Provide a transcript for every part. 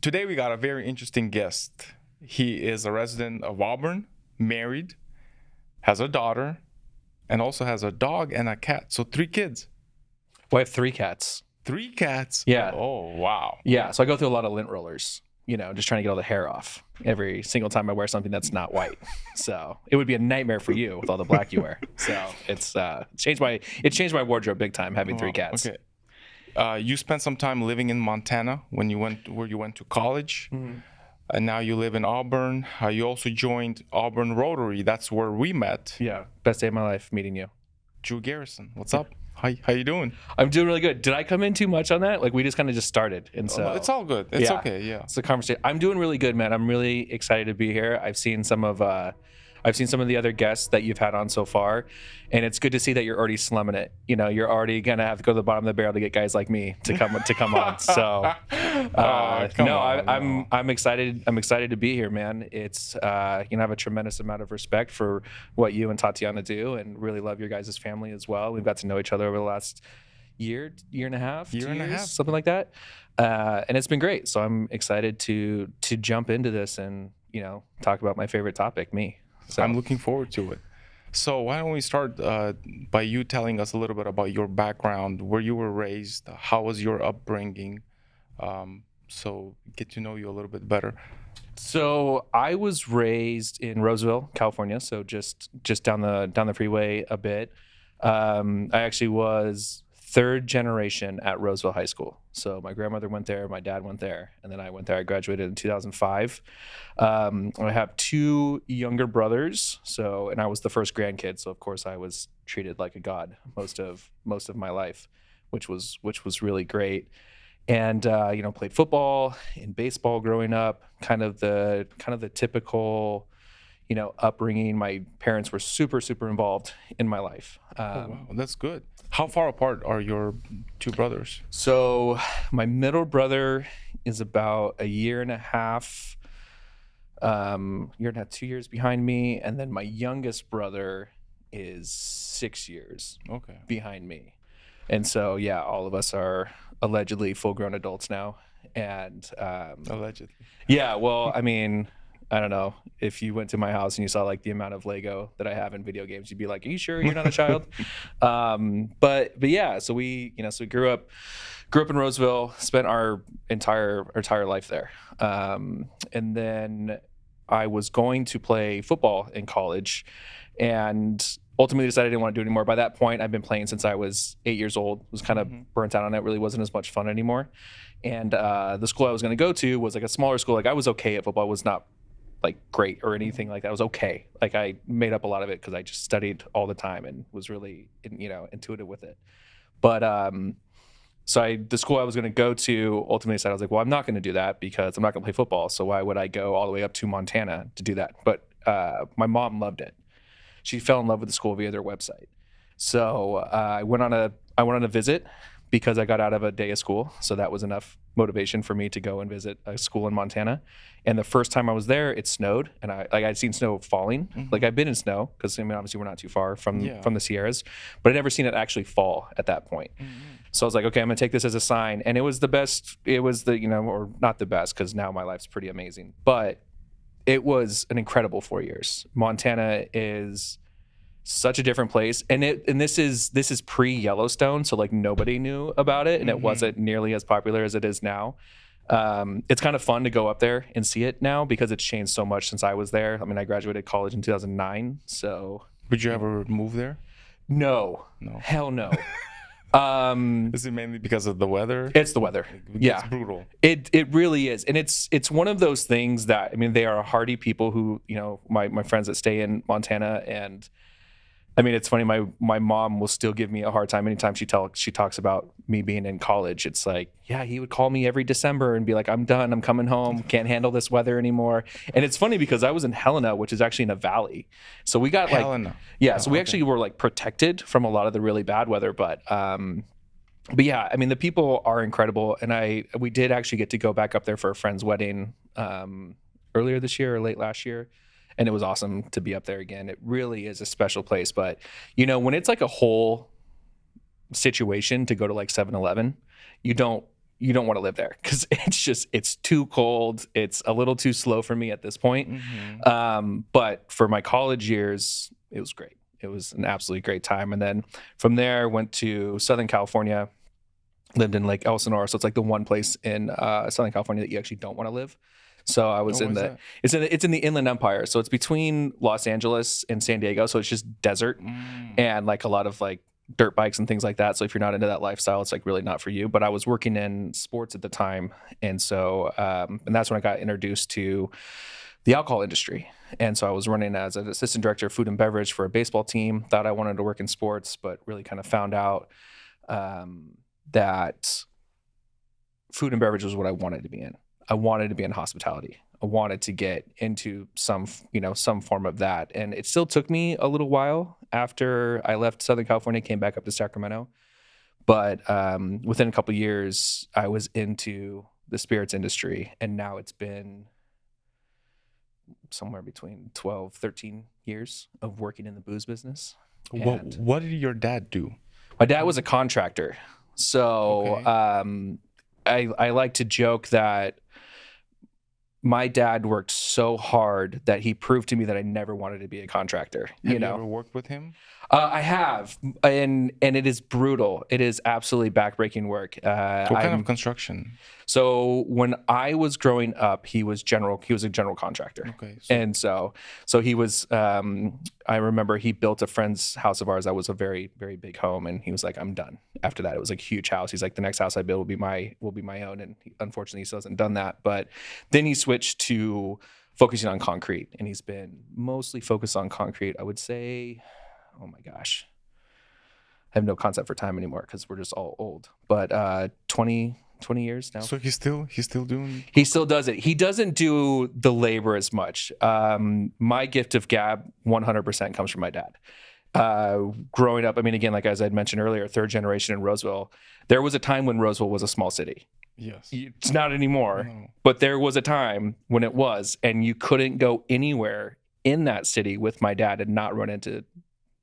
Today we got a very interesting guest. He is a resident of Auburn, married, has a daughter, and also has a dog and a cat. So 3 kids. Well, I have 3 cats. 3 cats? Yeah. Oh, wow. Yeah, so I go through a lot of lint rollers, just trying to get all the hair off every single time I wear something that's not white. So it would be a nightmare for you with all the black you wear. So it's changed my wardrobe big time having 3 cats. Okay. You spent some time living in Montana where you went to college. Mm-hmm. And now you live in Auburn. You also joined Auburn Rotary. That's where we met. Yeah, best day of my life meeting you. Drew Garrison, what's up? How you doing? I'm doing really good. Did I come in too much on that? Like we just kind of just started, and so it's all good. It's okay. Yeah, it's a conversation. I'm doing really good, man. I'm really excited to be here. I've seen some of the other guests that you've had on so far, and it's good to see that you're already slumming it. You're already gonna have to go to the bottom of the barrel to get guys like me to come on. So, I'm excited. I'm excited to be here, man. It's I have a tremendous amount of respect for what you and Tatiana do, and really love your guys' family as well. We've got to know each other over the last year and a half, something like that, and it's been great. So I'm excited to jump into this and talk about my favorite topic, me. So I'm looking forward to it. So why don't we start by you telling us a little bit about your background, where you were raised, how was your upbringing, so get to know you a little bit better. So I was raised in Roseville, California, so just down the freeway a bit. I actually was 3rd generation at Roseville High School. So my grandmother went there, my dad went there, and then I went there. I graduated in 2005. I have 2 younger brothers, and I was the first grandkid. So of course I was treated like a god most of my life, which was really great. And played football and baseball growing up. Kind of the typical upbringing. My parents were super involved in my life. Wow, that's good. How far apart are your 2 brothers? So my middle brother is about a year and a half, 2 years behind me, and then my youngest brother is 6 years behind me. And so all of us are allegedly full-grown adults now. And allegedly. Yeah, well, I mean, I don't know. If you went to my house and you saw like the amount of Lego that I have in video games, you'd be like, "Are you sure you're not a child?" But yeah. So we grew up in Roseville, spent our entire life there, and then I was going to play football in college, and ultimately decided I didn't want to do it anymore. By that point, I've been playing since I was 8 years old. Was kind of burnt out on it. Really wasn't as much fun anymore. And the school I was going to go to was like a smaller school. Like I was okay at football. I was not like great or anything like that. I was okay. Like I made up a lot of it because I just studied all the time and was really intuitive with it. But the school I was going to go to ultimately decided, I was like, well, I'm not going to do that because I'm not going to play football. So why would I go all the way up to Montana to do that? But my mom loved it. She fell in love with the school via their website. So I went on a visit because I got out of a day of school. So that was enough motivation for me to go and visit a school in Montana. And the first time I was there, it snowed, and I'd seen snow falling. Like I've been in snow because obviously we're not too far from the Sierras, but I'd never seen it actually fall at that point. So I was like, okay, I'm gonna take this as a sign. And it was the best. It was or not the best because now my life's pretty amazing, but it was an incredible 4 years. Montana is such a different place, and this is pre-Yellowstone, so like nobody knew about it, and it wasn't nearly as popular as it is now. It's kind of fun to go up there and see it now because it's changed so much since I was there. I mean, I graduated college in 2009, so. Would you ever move there? No, hell no. Is it mainly because of the weather? It's the weather. It's brutal. It really is, and it's one of those things that, I mean, they are hardy people who, my friends that stay in Montana, and I mean, it's funny. My mom will still give me a hard time anytime she talks about me being in college. It's like, yeah, he would call me every December and be like, "I'm done. I'm coming home. Can't handle this weather anymore." And it's funny because I was in Helena, which is actually in a valley, so we got Helena. So we actually were like protected from a lot of the really bad weather. But yeah, I mean, the people are incredible, and we did actually get to go back up there for a friend's wedding earlier this year or late last year. And it was awesome to be up there again. It really is a special place. But, when it's like a whole situation to go to like 7-Eleven, you don't you don't want to live there because it's too cold. It's a little too slow for me at this point. But for my college years, it was great. It was an absolutely great time. And then from there, went to Southern California, lived in Lake Elsinore. So it's like the one place in Southern California that you actually don't want to live. So I was it's in the Inland Empire. So it's between Los Angeles and San Diego. So it's just desert and like a lot of like dirt bikes and things like that. So if you're not into that lifestyle, it's like really not for you. But I was working in sports at the time. And so, and that's when I got introduced to the alcohol industry. And so I was running as an assistant director of food and beverage for a baseball team. Thought I wanted to work in sports, but really kind of found out that food and beverage was what I wanted to be in. I wanted to be in hospitality. I wanted to get into some form of that. And it still took me a little while after I left Southern California, came back up to Sacramento. But within a couple of years, I was into the spirits industry. And now it's been somewhere between 12, 13 years of working in the booze business. What did your dad do? My dad was a contractor. So I like to joke that my dad worked so hard that he proved to me that I never wanted to be a contractor. Have you ever worked with him? I have, and it is brutal. It is absolutely backbreaking work. What kind of construction? So when I was growing up, he was a general contractor. Okay. And so he was, I remember he built a friend's house of ours that was a very, very big home. And he was like, I'm done. After that, it was like a huge house. He's like, the next house I build will be my own. And unfortunately, he still hasn't done that. But then he switched to focusing on concrete, and he's been mostly focused on concrete. I would say, oh my gosh, I have no concept for time anymore because we're just all old. But 20 years now. So he's still doing. He still does it. He doesn't do the labor as much. My gift of gab 100% comes from my dad. Growing up, I mean, again, like as I'd mentioned earlier, third generation in Roseville, there was a time when Roseville was a small city. Yes. It's not anymore, No. but there was a time when it was, and you couldn't go anywhere in that city with my dad and not run into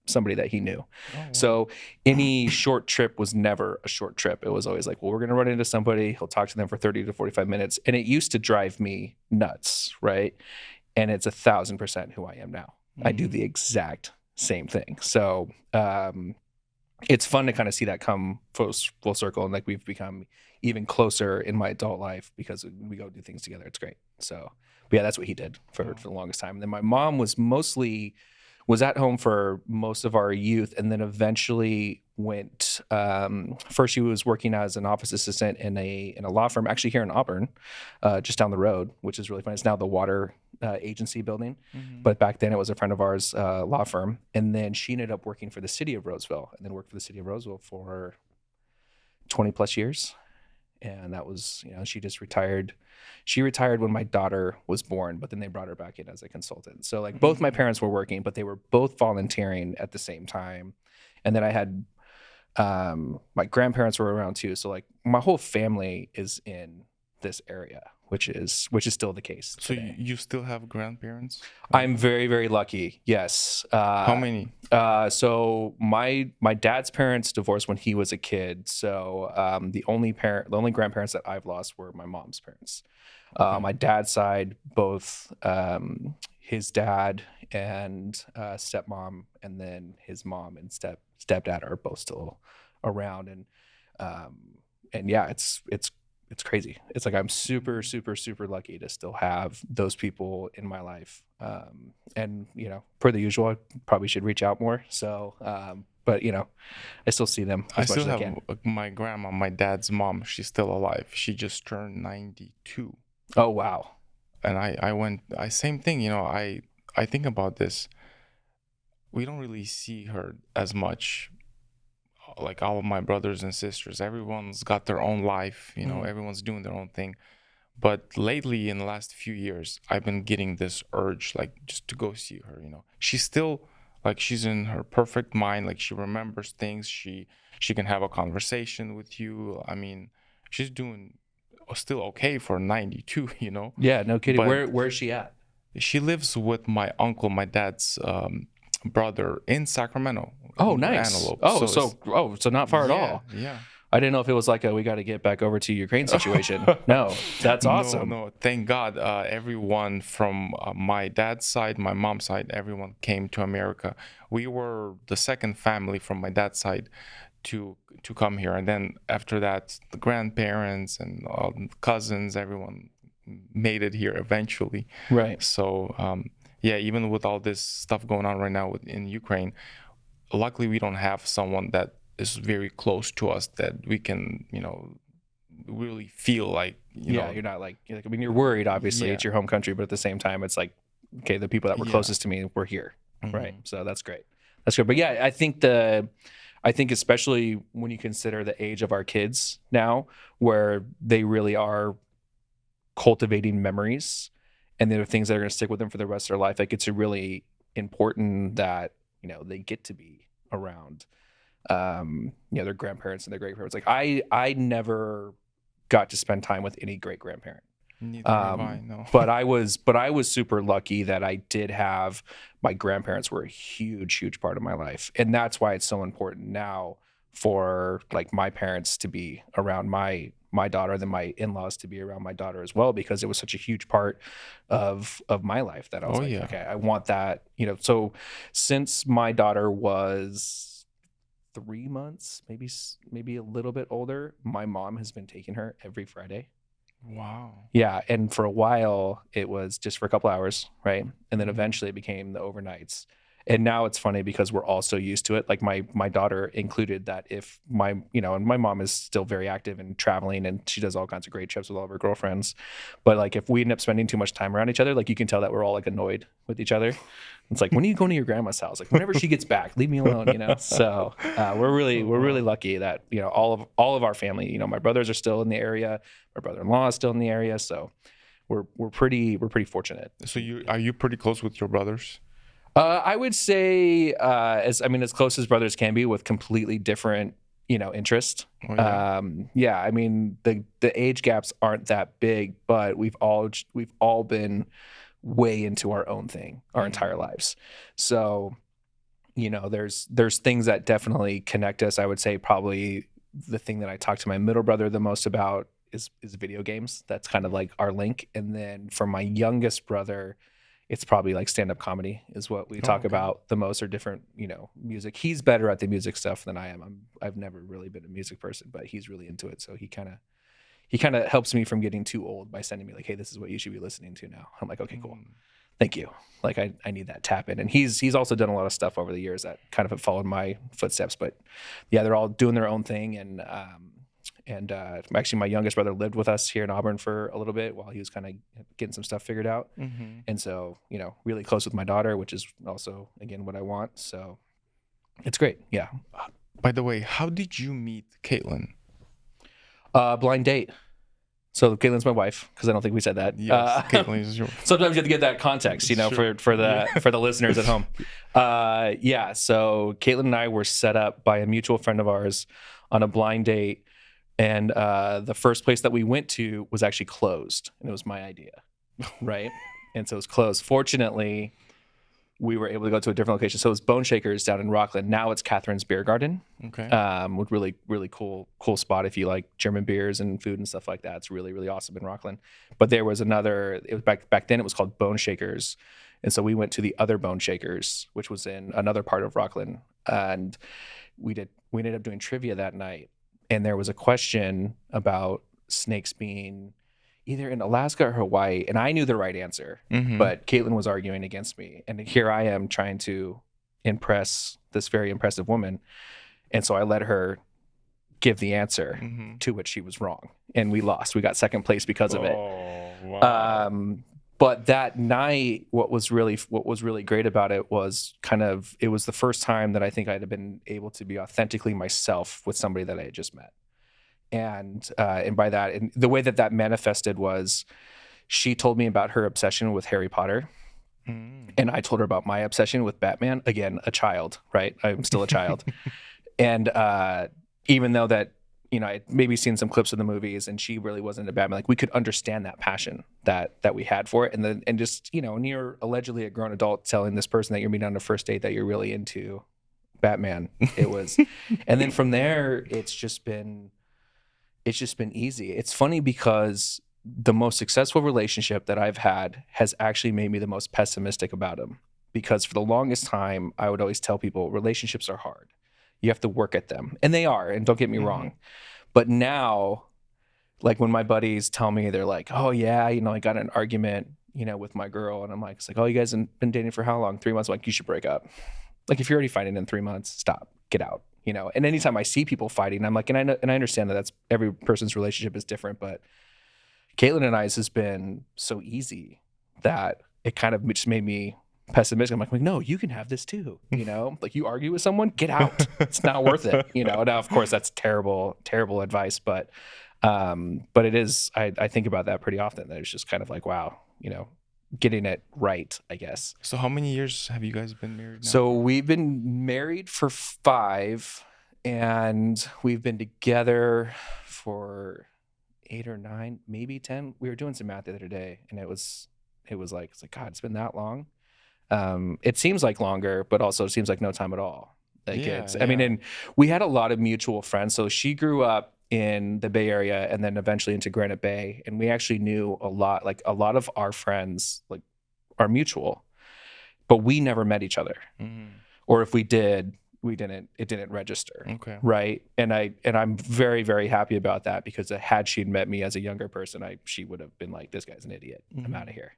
somebody that he knew. Oh, wow. So any short trip was never a short trip. It was always like, well, we're going to run into somebody. He'll talk to them for 30 to 45 minutes. And it used to drive me nuts, right? And it's 1,000% who I am now. I do the exact same thing. So it's fun to kind of see that come full circle. And like we've become even closer in my adult life because we go do things together. It's great. So, but yeah, that's what he did for the longest time. And then my mom was at home for most of our youth, and then eventually went. First, she was working as an office assistant in a law firm, actually here in Auburn, just down the road, which is really fun. It's now the water agency building, but back then it was a friend of ours law firm. And then she ended up working for the city of Roseville, and then worked for the city of Roseville for 20 plus years. And that was, she just retired. She retired when my daughter was born, but then they brought her back in as a consultant. So like both my parents were working, but they were both volunteering at the same time. And then I had, my grandparents were around too. So like my whole family is in this area, which is still the case today. So you still have grandparents? I'm very, very lucky. Yes. How many? So my dad's parents divorced when he was a kid. So the only grandparents that I've lost were my mom's parents. My dad's side, both his dad and stepmom, and then his mom and stepdad are both still around. And yeah, it's crazy. It's like I'm super, super, super lucky to still have those people in my life. And per the usual, I probably should reach out more. So, but I still see them as much as I can. My grandma, my dad's mom. She's still alive. She just turned 92. Oh wow! And I same thing. I think about this. We don't really see her as much. Like all of my brothers and sisters, everyone's got their own life, everyone's doing their own thing. But lately, in the last few years, I've been getting this urge, like, just to go see her. She's still, like, she's in her perfect mind. Like, she remembers things. She can have a conversation with you. I mean, she's doing still okay for 92. Yeah, no kidding. But Where's she at? She lives with my uncle, my dad's brother, in Sacramento. Oh, nice. Antelope. Oh, so not far at all. Yeah. I didn't know if it was like a we got to get back over to Ukraine situation. No, that's awesome. No, thank God. Everyone from my dad's side, my mom's side, everyone came to America. We were the second family from my dad's side to come here, and then after that, the grandparents and cousins, everyone made it here eventually. Right. So yeah, even with all this stuff going on right now in Ukraine, luckily we don't have someone that is very close to us that we can, really feel like, You're not like, I mean, you're worried, obviously, Yeah. it's your home country, but at the same time, it's like, okay, the people that were Yeah. closest to me were here. Mhm. Right. So that's great. That's good. But yeah, I think especially when you consider the age of our kids now, where they really are cultivating memories and there are things that are going to stick with them for the rest of their life, like it's really important that, they get to be around, their grandparents and their great grandparents. Like I never got to spend time with any great grandparent. Neither have I, no. But I was super lucky that I did have my grandparents were a huge part of my life. And that's why it's so important now for like my parents to be around my daughter, then my in-laws to be around my daughter as well, because it was such a huge part of my life that I was Yeah. okay, I want that, so since my daughter was 3 months, maybe a little bit older, my mom has been taking her every Friday. Wow. Yeah, and for a while it was just for a couple hours, right? And then eventually it became the overnights. And now it's funny because we're all so used to it. Like my daughter included that if and my mom is still very active and traveling and she does all kinds of great trips with all of her girlfriends. But like if we end up spending too much time around each other, like you can tell that we're all like annoyed with each other. It's like, when are you going to your grandma's house? Like whenever she gets back, leave me alone, So we're really lucky that, all of our family, my brothers are still in the area, my brother-in-law is still in the area. So we're pretty fortunate. So are you pretty close with your brothers? I would say as close as brothers can be with completely different, interest. Oh, yeah. Yeah, I mean the age gaps aren't that big, but we've all been way into our own thing our entire lives. So, there's things that definitely connect us. I would say probably the thing that I talk to my middle brother the most about is video games. That's kind of like our link. And then for my youngest brother, it's probably like stand-up comedy is what we talk about the most, or different, music. He's better at the music stuff than I am. I've never really been a music person, but he's really into it. So he kind of helps me from getting too old by sending me like, hey, this is what you should be listening to now. I'm like, okay, cool. Thank you. Like I need that tap in. And he's also done a lot of stuff over the years that kind of have followed my footsteps, but yeah, they're all doing their own thing. And actually my youngest brother lived with us here in Auburn for a little bit while he was kind of getting some stuff figured out. Mm-hmm. And so, really close with my daughter, which is also, again, what I want. So it's great. Yeah. By the way, how did you meet Caitlin? Blind date. So Caitlin's my wife, because I don't think we said that. Yes, Caitlin is your... Sometimes you have to get that context, Sure. for the listeners at home. Yeah. So Caitlin and I were set up by a mutual friend of ours on a blind date. And the first place that we went to was actually closed, and it was my idea, right? And so it was closed. Fortunately, we were able to go to a different location. So it was Bone Shakers down in Rockland. Now it's Catherine's Beer Garden. Okay. With really cool spot if you like German beers and food and stuff like that. It's really awesome in Rockland. But there was another. It was back then. It was called Bone Shakers, and so we went to the other Bone Shakers, which was in another part of Rockland, and we ended up doing trivia that night. And there was a question about snakes being either in Alaska or Hawaii. And I knew the right answer, but Caitlin was arguing against me. And here I am trying to impress this very impressive woman. And so I let her give the answer, to which she was wrong. And we lost. We got second place because of it. Wow. But that night, what was really great about it was it was the first time that I think I'd have been able to be authentically myself with somebody that I had just met. And by that, and the way that manifested was she told me about her obsession with Harry Potter. And I told her about my obsession with Batman. Again, a child, right? I'm still a child. And even though that, I'd maybe seen some clips of the movies and she really wasn't a Batman, like we could understand that passion that we had for it. And just, when you're allegedly a grown adult telling this person that you're meeting on a first date that you're really into Batman, it was. And then from there, it's just been it's just been easy. It's funny because the most successful relationship that I've had has actually made me the most pessimistic about them. Because for the longest time, I would always tell people relationships are hard. You have to work at them. And they are. And don't get me wrong. But now, like when my buddies tell me, they're like, oh, yeah, I got in an argument, with my girl. And I'm like, it's like, oh, you guys have been dating for how long? 3 months. I'm like, you should break up. Like, if you're already fighting in 3 months, stop, get out. And anytime I see people fighting, I'm like, and I understand that that's every person's relationship is different, but Caitlin and I's has been so easy that it kind of just made me pessimistic. I'm like, no, you can have this too. Like you argue with someone, get out. It's not worth it. Now, of course, that's terrible, terrible advice, but it is. I think about that pretty often. That it's just kind of like, wow, getting it right, I guess. So how many years have you guys been married now? So we've been married for 5, and we've been together for 8 or 9, maybe 10. We were doing some math the other day, and it was like, God, it's been that long. It seems like longer, but also it seems like no time at all. I mean, and we had a lot of mutual friends. So she grew up in the Bay Area and then eventually into Granite Bay. And we actually knew a lot of our friends are mutual, but we never met each other. Or if we did, it didn't register. Okay. Right. And I'm very, very happy about that, because had she'd met me as a younger person, she would have been like, this guy's an idiot. I'm out of here.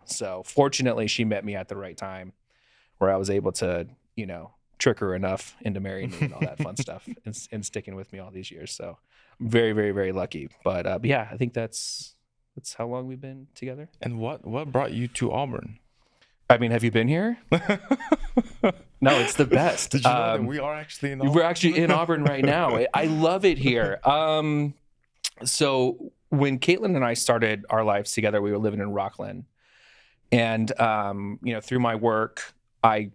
So fortunately she met me at the right time where I was able to, trick her enough into marrying me and all that fun stuff and sticking with me all these years. So I'm very, very, very lucky. But yeah, I think that's how long we've been together. And what brought you to Auburn? I mean, have you been here? No, it's the best. Did you know that we are actually in Auburn? We're actually in Auburn right now. I love it here. So when Caitlin and I started our lives together, we were living in Rockland. And, through my work, I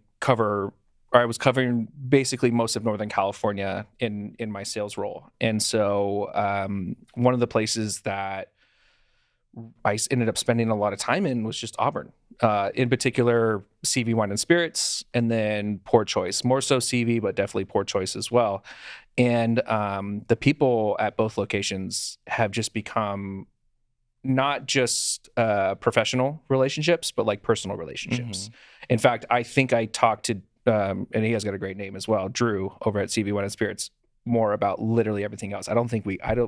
was covering basically most of Northern California in my sales role. And so one of the places that I ended up spending a lot of time in was just Auburn, in particular CV Wine and Spirits, and then Poor Choice, more so CV, but definitely Poor Choice as well. And the people at both locations have just become not just professional relationships, but like personal relationships. In fact, I think I talked to, and he has got a great name as well, Drew over at CV Wine and Spirits, more about literally everything else.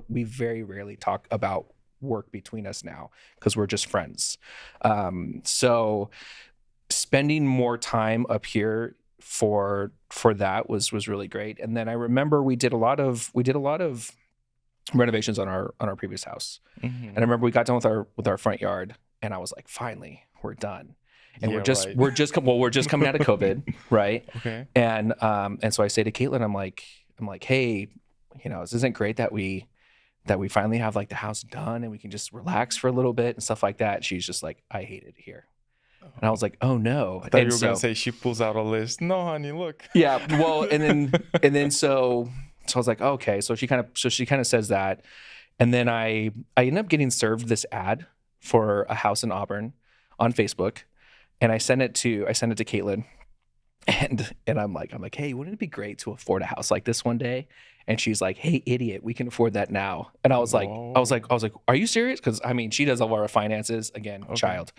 We very rarely talk about work between us now because we're just friends. So spending more time up here for that was really great. And then I remember we did a lot of renovations on our previous house. And I remember we got done with our front yard, and I was like, finally, we're done. And we're just coming out of COVID, right? Okay. And so I say to Caitlin, I'm like, hey, isn't great that we finally have like the house done and we can just relax for a little bit and stuff like that. She's just like, I hate it here. And I was like, oh no. I thought you were gonna say she pulls out a list. No, honey, look. Yeah. Well, and then so I was like, okay. So she kind of says that. And then I ended up getting served this ad for a house in Auburn on Facebook. And I sent it to Caitlin, and I'm like, hey, wouldn't it be great to afford a house like this one day? And she's like, hey, idiot, we can afford that now. And I was like, are you serious? Because I mean, she does all of our finances. Again, okay. Child.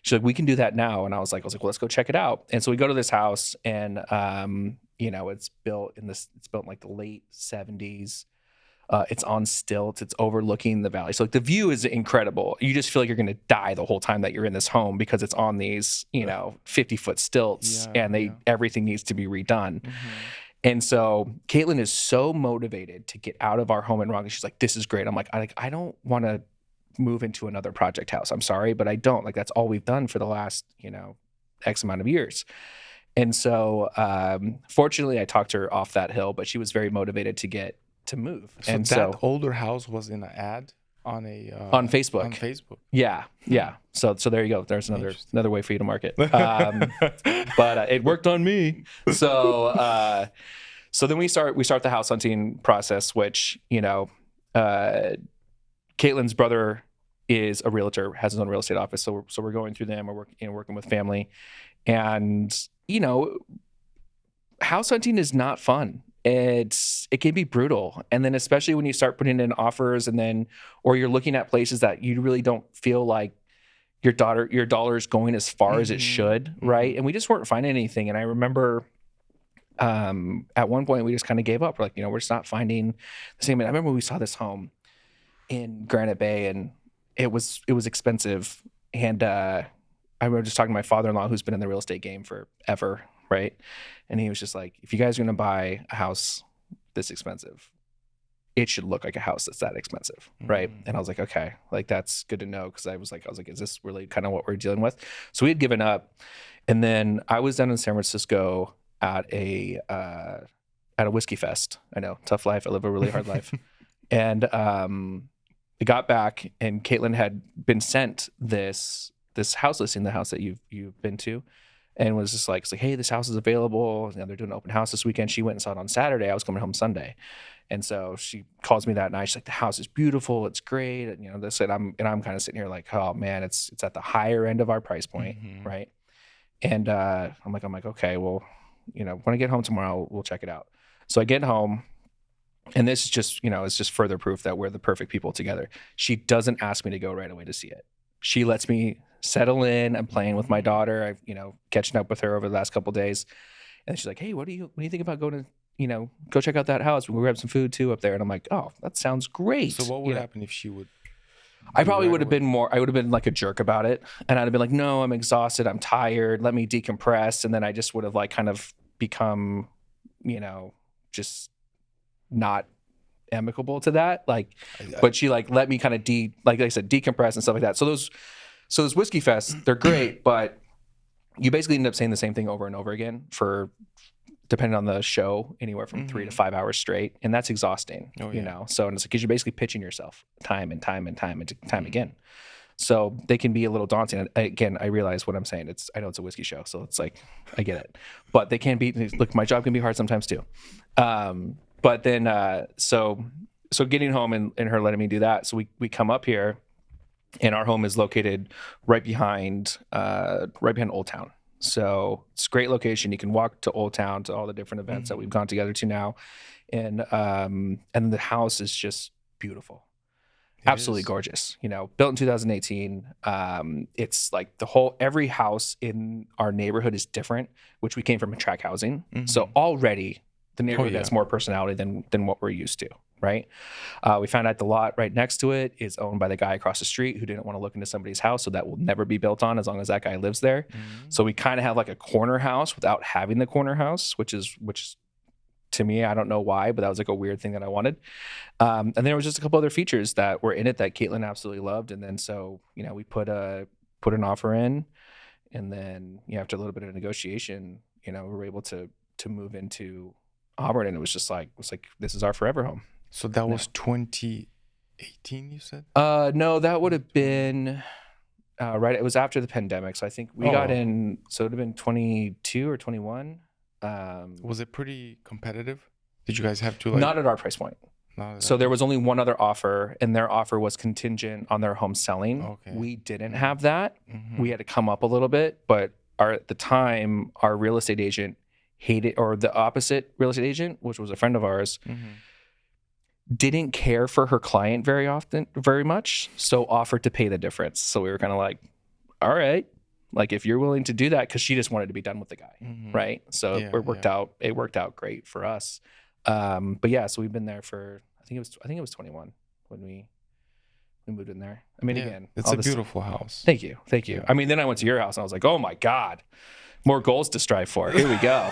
She's like, we can do that now. And I was like, well, let's go check it out. And so we go to this house, and it's built in like the late 70s. It's on stilts. It's overlooking the valley. So like the view is incredible. You just feel like you're going to die the whole time that you're in this home because it's on these, 50-foot stilts, and everything needs to be redone. And so Caitlin is so motivated to get out of our home in Rockland. She's like, this is great. I'm like, I don't want to move into another project house. I'm sorry, but I don't. Like, that's all we've done for the last, X amount of years. And so fortunately, I talked her off that hill, but she was very motivated to move. So and that older house was in an ad on Facebook. On Facebook. Yeah. So there you go. There's another way for you to market. But it worked on me. So then we start the house hunting process, which Caitlin's brother is a realtor, has his own real estate office. So we're going through them. We're working with family, and house hunting is not fun. it can be brutal. And then especially when you start putting in offers or you're looking at places that you really don't feel like your dollar's going as far as it should, right? And we just weren't finding anything. And I remember at one point we just kind of gave up. We're like, we're just not finding the same. And I remember we saw this home in Granite Bay, and it was expensive. And I remember just talking to my father-in-law, who's been in the real estate game forever, right? And he was just like, if you guys are going to buy a house this expensive, it should look like a house that's that expensive, right? And I was like, okay, like that's good to know, because I was like, is this really kind of what we're dealing with? So we had given up, and then I was down in San Francisco at a whiskey fest. I know, tough life. I live a really hard life, and I got back, and Caitlin had been sent this house listing, the house that you've been to, and was just like, it's like, hey, this house is available. They're doing an open house this weekend. She went and saw it on Saturday. I was coming home Sunday. And so she calls me that night. She's like, the house is beautiful. It's great. And this, and I'm kind of sitting here like, oh man, it's at the higher end of our price point. Right. And I'm like, okay, well, when I get home tomorrow, we'll check it out. So I get home, and this is just, it's just further proof that we're the perfect people together. She doesn't ask me to go right away to see it. She lets me settle in. I'm playing with my daughter. I've, catching up with her over the last couple of days. And she's like, hey, what do you think about going to, go check out that house. We'll grab some food too up there. And I'm like, oh, that sounds great. So what would happen if she would? I probably would have been I would have been like a jerk about it. And I'd have been like, no, I'm exhausted. I'm tired. Let me decompress. And then I just would have like kind of become, just not amicable to that. Like, but she like let me kind of like I said, decompress and stuff like that. So those whiskey fests, they're great, but you basically end up saying the same thing over and over again for, depending on the show, anywhere from 3 to 5 hours straight. And that's exhausting, So, and it's like, cause you're basically pitching yourself time and time again. So they can be a little daunting. And again, I realize what I'm saying. I know it's a whiskey show, so it's like, I get it, but they can be, look, my job can be hard sometimes too. But then, so getting home and her letting me do that. So we come up here, and our home is located right behind Old Town. So it's a great location. You can walk to Old Town, to all the different events that we've gone together to now. And the house is just beautiful. Absolutely gorgeous. Built in 2018. It's like every house in our neighborhood is different, which we came from tract housing. So already the neighborhood has more personality than what we're used to. Right. We found out the lot right next to it is owned by the guy across the street who didn't want to look into somebody's house. So that will never be built on as long as that guy lives there. So we kind of have like a corner house without having the corner house, which to me, I don't know why, but that was like a weird thing that I wanted. And there was just a couple other features that were in it that Caitlin absolutely loved. And then, so, we put an offer in, and then after a little bit of negotiation, we were able to move into Auburn, and it was like, this is our forever home. So that was 2018, you said? No, that would have been right. It was after the pandemic. So I think we got in, so it would have been 22 or 21. Was it pretty competitive? Did you guys have to not at our price point. So there was only one other offer, and their offer was contingent on their home selling. Okay. We didn't have that. We had to come up a little bit, but at the time, our real estate agent hated, or the opposite real estate agent, which was a friend of ours, didn't care for her client very much, so offered to pay the difference. So we were kind of like, all right, like if you're willing to do that, because she just wanted to be done with the guy, right? So it worked out great for us. But yeah, so we've been there for, I think it was 21 when we moved in there. I mean, again, it's a beautiful house. Thank you. I mean, then I went to your house and I was like, oh my God, more goals to strive for. Here we go.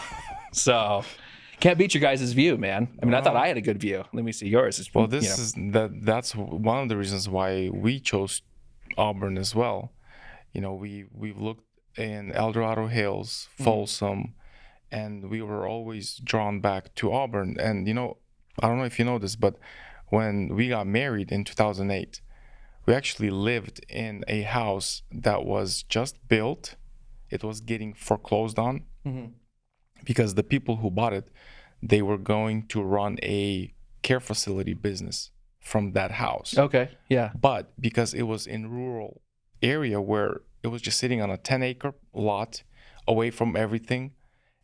So can't beat your guys' view, man. I mean, I thought I had a good view. Let me see yours. That's one of the reasons why we chose Auburn as well. We've looked in El Dorado Hills, Folsom, and we were always drawn back to Auburn. And I don't know if you know this, but when we got married in 2008, we actually lived in a house that was just built. It was getting foreclosed on. Because the people who bought it, they were going to run a care facility business from that house. Okay, yeah. But because it was in rural area where it was just sitting on a 10-acre lot away from everything,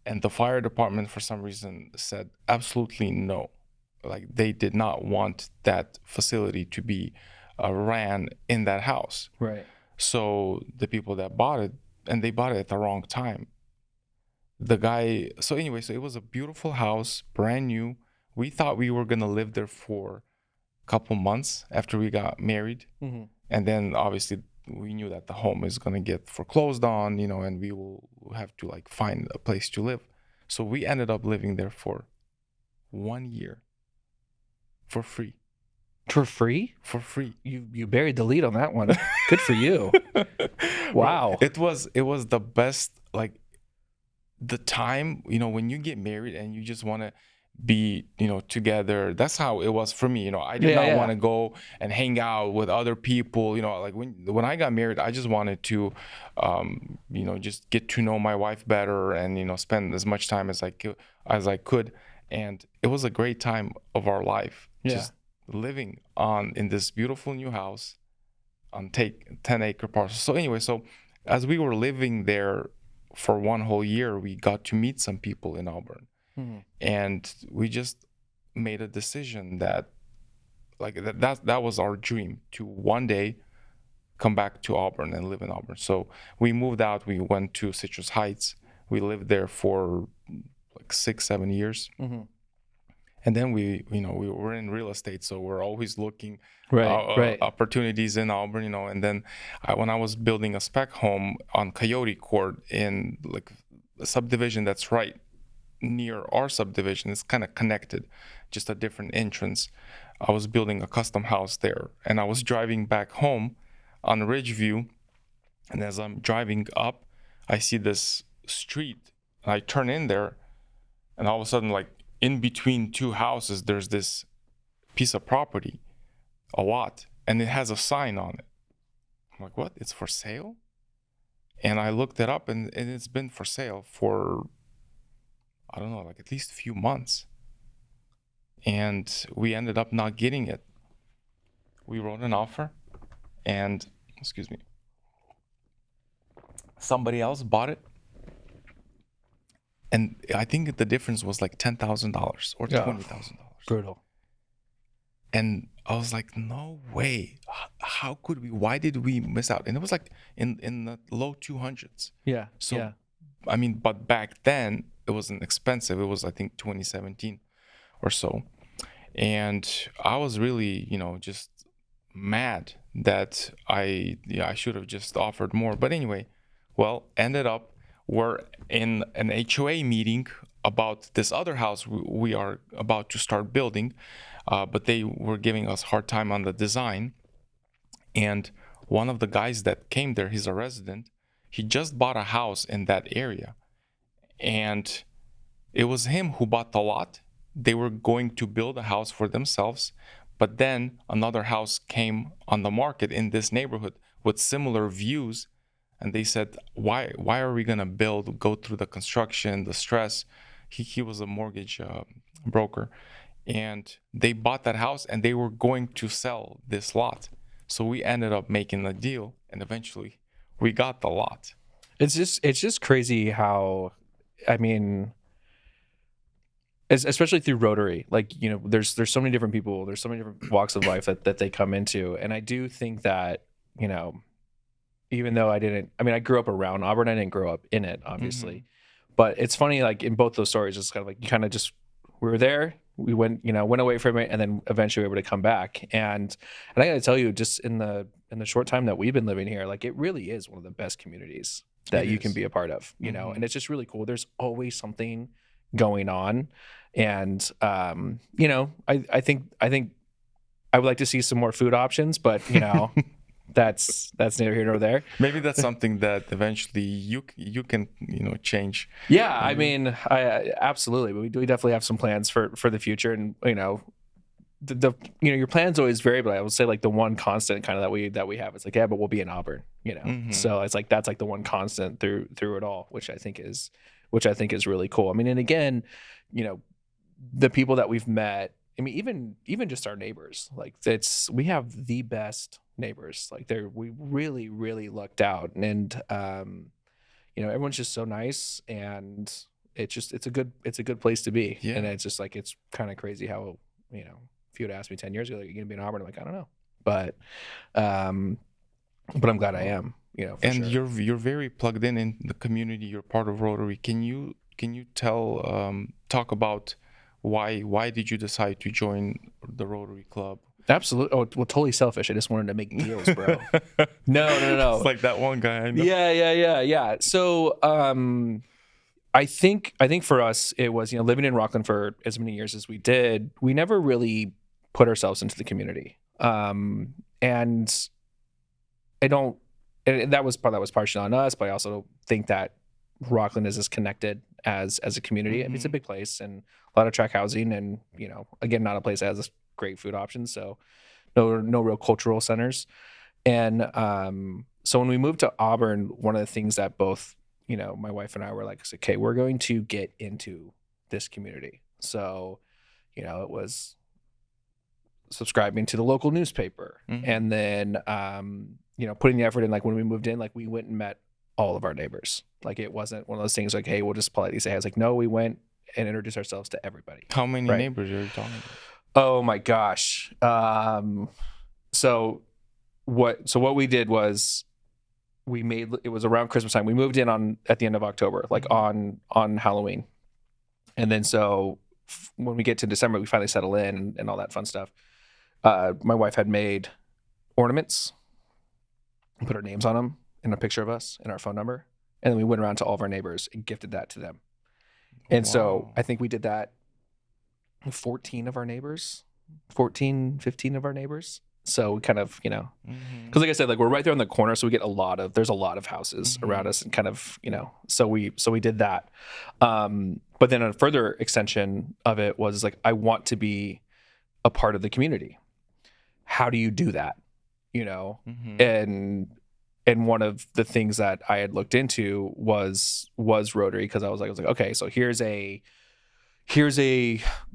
And the fire department, for some reason, said absolutely no. Like they did not want that facility to be ran in that house. Right. So the people that bought it, and they bought it at the wrong time. The guy, so anyway, so it was a beautiful house, brand new. We thought we were gonna live there for a couple months after we got married. Mm-hmm. And then obviously we knew that the home is gonna get foreclosed on, and we will have to like find a place to live. So we ended up living there for 1 year for free. For free? For free. You buried the lead on that one. Good for you. Wow. Bro, it was the best, like the time, when you get married and you just want to be, together. That's how it was for me. I did not want to go and hang out with other people. Like when I got married, I just wanted to, just get to know my wife better and spend as much time as I could. And it was a great time of our life. Yeah. Just living in this beautiful new house on 10-acre parcel. So anyway, so as we were living there for one whole year, we got to meet some people in Auburn. Mm-hmm. And we just made a decision that that was our dream, to one day come back to Auburn and live in Auburn. So we moved out. We went to Citrus Heights. We lived there for like 6-7 years. Mm-hmm. And then we were in real estate, so we're always looking right. opportunities in Auburn, And then when I was building a spec home on Coyote Court in like a subdivision that's right near our subdivision, it's kind of connected, just a different entrance. I was building a custom house there, and I was driving back home on Ridgeview, and as I'm driving up, I see this street, and I turn in there, and all of a sudden, like, in between two houses, there's this piece of property, a lot, and it has a sign on it. I'm like, what? It's for sale? And I looked it up, and it's been for sale for, I don't know, like at least a few months. And we ended up not getting it. We wrote an offer, and, excuse me, somebody else bought it. And I think the difference was like $10,000 or $20,000. Brutal. And I was like, no way. How could we? Why did we miss out? And it was like in the low 200s. Yeah. So, yeah. I mean, but back then it wasn't expensive. It was, I think, 2017 or so. And I was really, just mad that I should have just offered more. But anyway, well, ended up we're in an HOA meeting about this other house we are about to start building, but they were giving us a hard time on the design. And one of the guys that came there, he's a resident, he just bought a house in that area. And it was him who bought the lot. They were going to build a house for themselves, but then another house came on the market in this neighborhood with similar views. And they said, why are we going to go through the construction, the stress? He was a mortgage broker. And they bought that house, and they were going to sell this lot. So we ended up making a deal, and eventually we got the lot. It's just crazy how, I mean, especially through Rotary, like, there's so many different people, there's so many different walks of life that they come into. And I do think that, even though I grew up around Auburn, I didn't grow up in it, obviously. Mm-hmm. But it's funny, like in both those stories, it's kind of like you kind of just, we were there, we went away from it, and then eventually we were able to come back. And I gotta tell you, just in the short time that we've been living here, like it really is one of the best communities that you can be a part of, Mm-hmm. and it's just really cool. There's always something going on. And I think I would like to see some more food options, but that's neither here nor there. Maybe that's something that eventually you can change. Yeah, I mean, I absolutely. We definitely have some plans for the future, and the your plans always vary. But I would say like the one constant kind of that we have is like, yeah, but we'll be in Auburn, Mm-hmm. So it's like that's like the one constant through it all, which I think is really cool. I mean, and again, the people that we've met. I mean, even just our neighbors, like we have the best neighbors. Like we really, really lucked out. And, everyone's just so nice. And it's a good place to be. Yeah. And it's just like, it's kind of crazy how, if you would ask me 10 years ago, like, you're going to be in Auburn, I'm like, I don't know. But I'm glad I am, for And sure. you're very plugged in the community. You're part of Rotary. Can you talk about why did you decide to join the Rotary Club? Absolutely. Oh, well, totally selfish. I just wanted to make deals, bro. No. It's like that one guy I know. Yeah. So, I think for us, it was, living in Rockland for as many years as we did, we never really put ourselves into the community. And I don't, and that was partially on us, but I also think that Rockland is as connected as a community. I mean, it's a big place and a lot of track housing, and again, not a place that has great food options, so no real cultural centers. And so when we moved to Auburn, one of the things that both my wife and I were like, okay, we're going to get into this community. So it was subscribing to the local newspaper, and then putting the effort in. Like when we moved in, like we went and met all of our neighbors. Like it wasn't one of those things like, hey, we'll just politely say. I was like, no, we went and introduced ourselves to everybody. How many neighbors are you talking about? Oh my gosh. So what we did was it was around Christmas time. We moved in at the end of October, like on Halloween. And then so when we get to December, we finally settle in and all that fun stuff. My wife had made ornaments and put our names on them and a picture of us and our phone number. And then we went around to all of our neighbors and gifted that to them. And so I think we did that 14 of our neighbors, 14, 15 of our neighbors. So we kind of, because like I said, like we're right there on the corner. So we get there's a lot of houses around us and kind of, so we did that. But then a further extension of it was like, I want to be a part of the community. How do you do that? And one of the things that I had looked into was Rotary, because I was like, okay, so here's a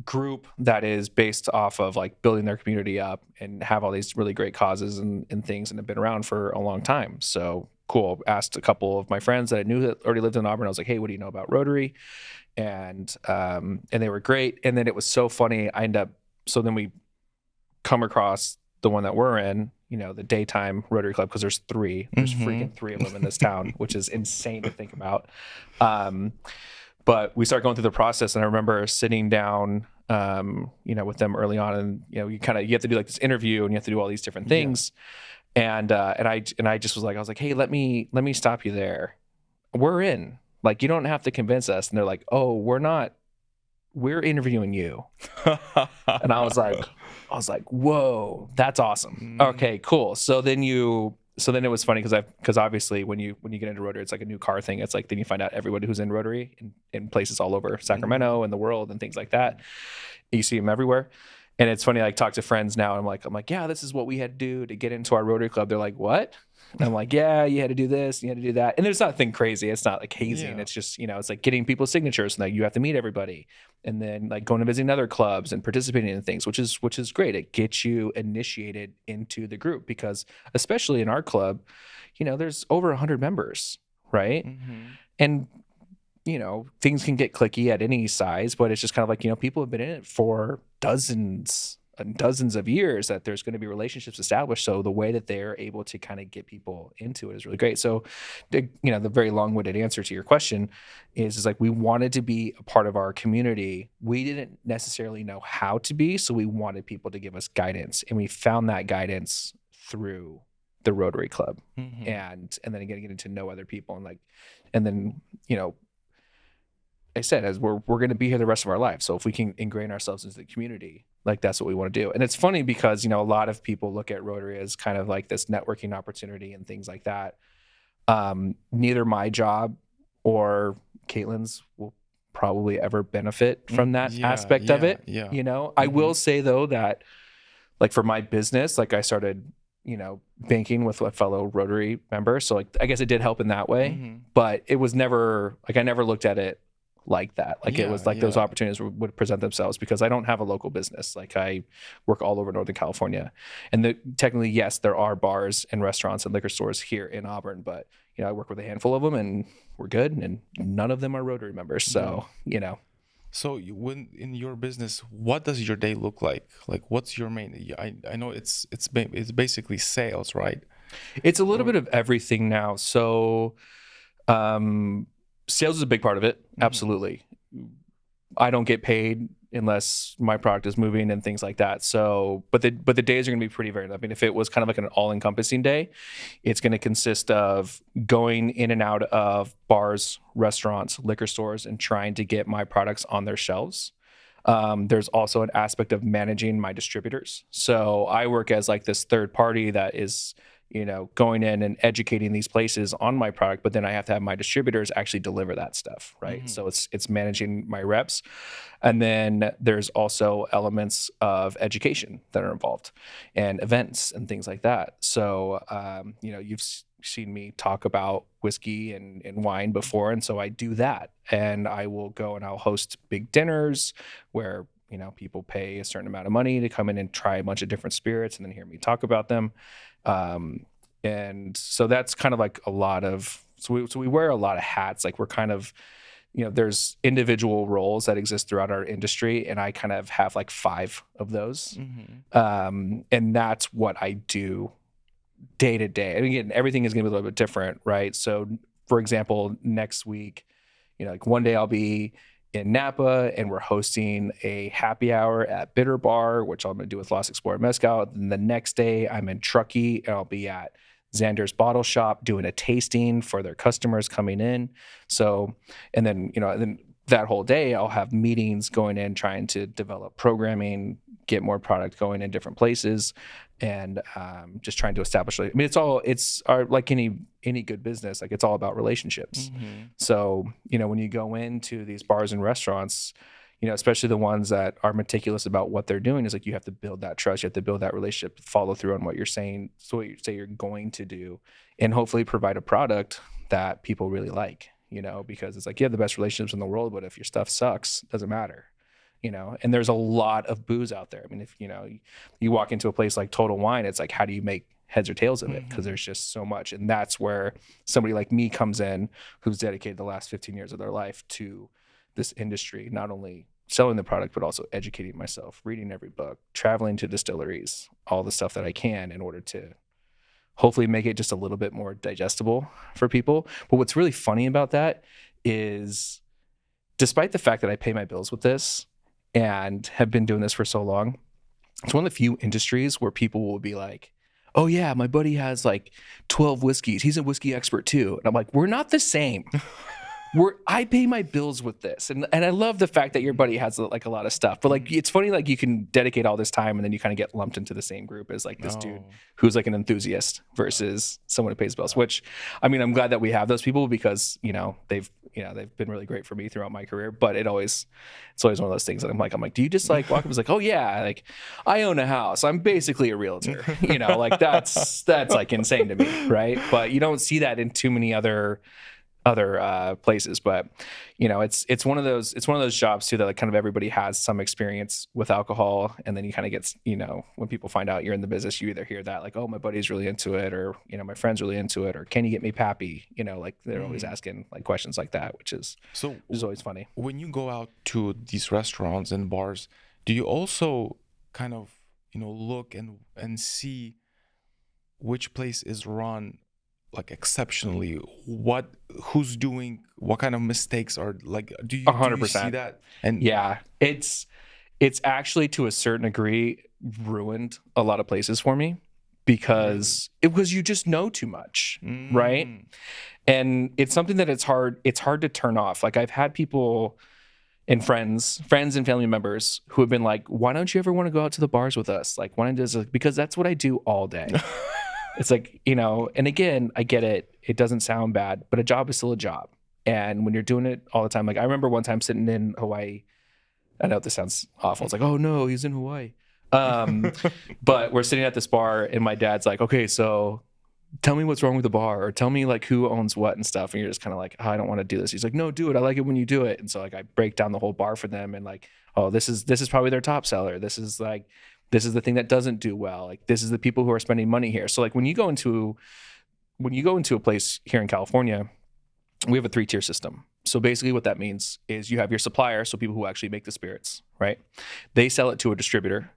group that is based off of like building their community up and have all these really great causes and things and have been around for a long time. So cool. Asked a couple of my friends that I knew that already lived in Auburn. I was like, hey, what do you know about Rotary? And they were great. And then it was so funny. So then we come across the one that we're in, the daytime Rotary Club, because there's freaking three of them in this town, which is insane to think about. But we start going through the process, and I remember sitting down, with them early on, and you have to do like this interview, and you have to do all these different things, and I just was like, hey, let me stop you there. We're in. Like, you don't have to convince us. And they're like, oh, we're not. We're interviewing you. And I was like, whoa, that's awesome. Okay, cool. So then it was funny because obviously when you get into Rotary, it's like a new car thing. It's like, then you find out everybody who's in Rotary in places all over Sacramento and the world and things like that. You see them everywhere. And it's funny, I talk to friends now. And I'm like, yeah, this is what we had to do to get into our Rotary Club. They're like, what? And I'm like, yeah, you had to do this, you had to do that. And there's nothing crazy. It's not like hazing. Yeah. It's just, it's like getting people's signatures, and like you have to meet everybody, and then like going to visiting other clubs and participating in things, which is great. It gets you initiated into the group, because especially in our club, there's over 100 members, right? And things can get cliquey at any size, but it's just kind of like, people have been in it for dozens and dozens of years, that there's going to be relationships established. So the way that they're able to kind of get people into it is really great. So, the very long-winded answer to your question is like, we wanted to be a part of our community. We didn't necessarily know how to be, so we wanted people to give us guidance, and we found that guidance through the Rotary Club, and then again, getting to know other people, and then I said, as we're going to be here the rest of our life. So if we can ingrain ourselves into the community, like that's what we want to do. And it's funny because, a lot of people look at Rotary as kind of like this networking opportunity and things like that. Neither my job or Caitlin's will probably ever benefit from that aspect of it. Yeah. I will say though that like for my business, like I started, banking with a fellow Rotary member. So like, I guess it did help in that way, but it was never like, I never looked at it like that. Like it was Yeah, like those yeah. opportunities would present themselves because I don't have a local business. Like I work all over Northern California, and technically, yes, there are bars and restaurants and liquor stores here in Auburn, but I work with a handful of them, and we're good, and none of them are Rotary members. Yeah. So So when in your business, what does your day look like? Like, what's your main? I know it's basically sales, right? it's a little Or bit of everything now. So um, sales is a big part of it. mhm, Absolutely. I don't get paid unless my product is moving and things like that. So, but the days are going to be pretty varied. I mean, if it was kind of like an all-encompassing day, it's going to consist of going in and out of bars, restaurants, liquor stores, and trying to get my products on their shelves. There's also an aspect of managing my distributors. So I work as like this third party that is, going in and educating these places on my product, but then I have to have my distributors actually deliver that stuff, right? mhm, So it's managing my reps. And then there's also elements of education that are involved and events and things like that. So, you've seen me talk about whiskey and wine before. And so I do that. And I will go and I'll host big dinners where, people pay a certain amount of money to come in and try a bunch of different spirits and then hear me talk about them. And so that's kind of like a lot of, so we wear a lot of hats. Like we're kind of, there's individual roles that exist throughout our industry, and I kind of have like 5 of those. mhm, And that's what I do day to day. And again, everything is going to be a little bit different, right? So, for example, next week, like one day I'll be in Napa and we're hosting a happy hour at Bitter Bar, which I'm going to do with Lost Explorer Mezcal. And the next day I'm in Truckee and I'll be at Xander's Bottle Shop doing a tasting for their customers coming in. So, and then that whole day I'll have meetings going in, trying to develop programming, get more product going in different places, and just trying to establish. I mean, like any good business, like it's all about relationships. mhm, So when you go into these bars and restaurants, especially the ones that are meticulous about what they're doing, is like you have to build that trust, you have to build that relationship, follow through on what you're saying, so what you say you're going to do, and hopefully provide a product that people really like. Because it's like you have the best relationships in the world, but if your stuff sucks, it doesn't matter. And there's a lot of booze out there. I mean, if you walk into a place like Total Wine, it's like, how do you make heads or tails of it? Because mhm. there's just so much. And that's where somebody like me comes in, who's dedicated the last 15 years of their life to this industry, not only selling the product, but also educating myself, reading every book, traveling to distilleries, all the stuff that I can in order to hopefully make it just a little bit more digestible for people. But what's really funny about that is, despite the fact that I pay my bills with this and have been doing this for so long, it's one of the few industries where people will be like, oh yeah, my buddy has like 12 whiskeys. He's a whiskey expert too. And I'm like, we're not the same. I pay my bills with this. And I love the fact that your buddy has like a lot of stuff. But like it's funny, like you can dedicate all this time and then you kind of get lumped into the same group as like this dude Oh, who's like an enthusiast versus someone who pays bills. Which, I mean, I'm glad that we have those people because they've been really great for me throughout my career. But it's always one of those things that I'm like, do you just like walk up? It's like, oh yeah, like I own a house. I'm basically a realtor. Like that's like insane to me, right? But you don't see that in too many other places. But it's one of those jobs too that like kind of everybody has some experience with alcohol, and then you kind of get when people find out you're in the business, you either hear that like, oh, my buddy's really into it, or my friend's really into it, or can you get me pappy, like they're always mhm. asking like questions like that, which is So always funny. when you go out to these restaurants and bars, do you also kind of look and see which place is run like exceptionally, who's doing what kind of mistakes are, like, do you see 100%. that? And Yeah, it's actually to a certain degree ruined a lot of places for me really, because you just know too much, right? mm, And it's something that it's hard to turn off. Like I've had people and friends and family members who have been like, why don't you ever want to go out to the bars with us? Like, why don't you because that's what I do all day. It's like, and again, I get it. It doesn't sound bad, but a job is still a job. And when you're doing it all the time, like I remember one time sitting in Hawaii. I know this sounds awful. It's like, oh no, he's in Hawaii. But we're sitting at this bar and my dad's like, okay, so tell me what's wrong with the bar, or tell me like who owns what and stuff. And you're just kind of like, oh, I don't want to do this. He's like, no, do it. I like it when you do it. And so like I break down the whole bar for them, and like, oh, this is probably their top seller. This is the thing that doesn't do well. Like this is the people who are spending money here. So like when you go into a place here in California, we have a 3-tier system. So basically what that means is you have your supplier, so people who actually make the spirits, right? They sell it to a distributor,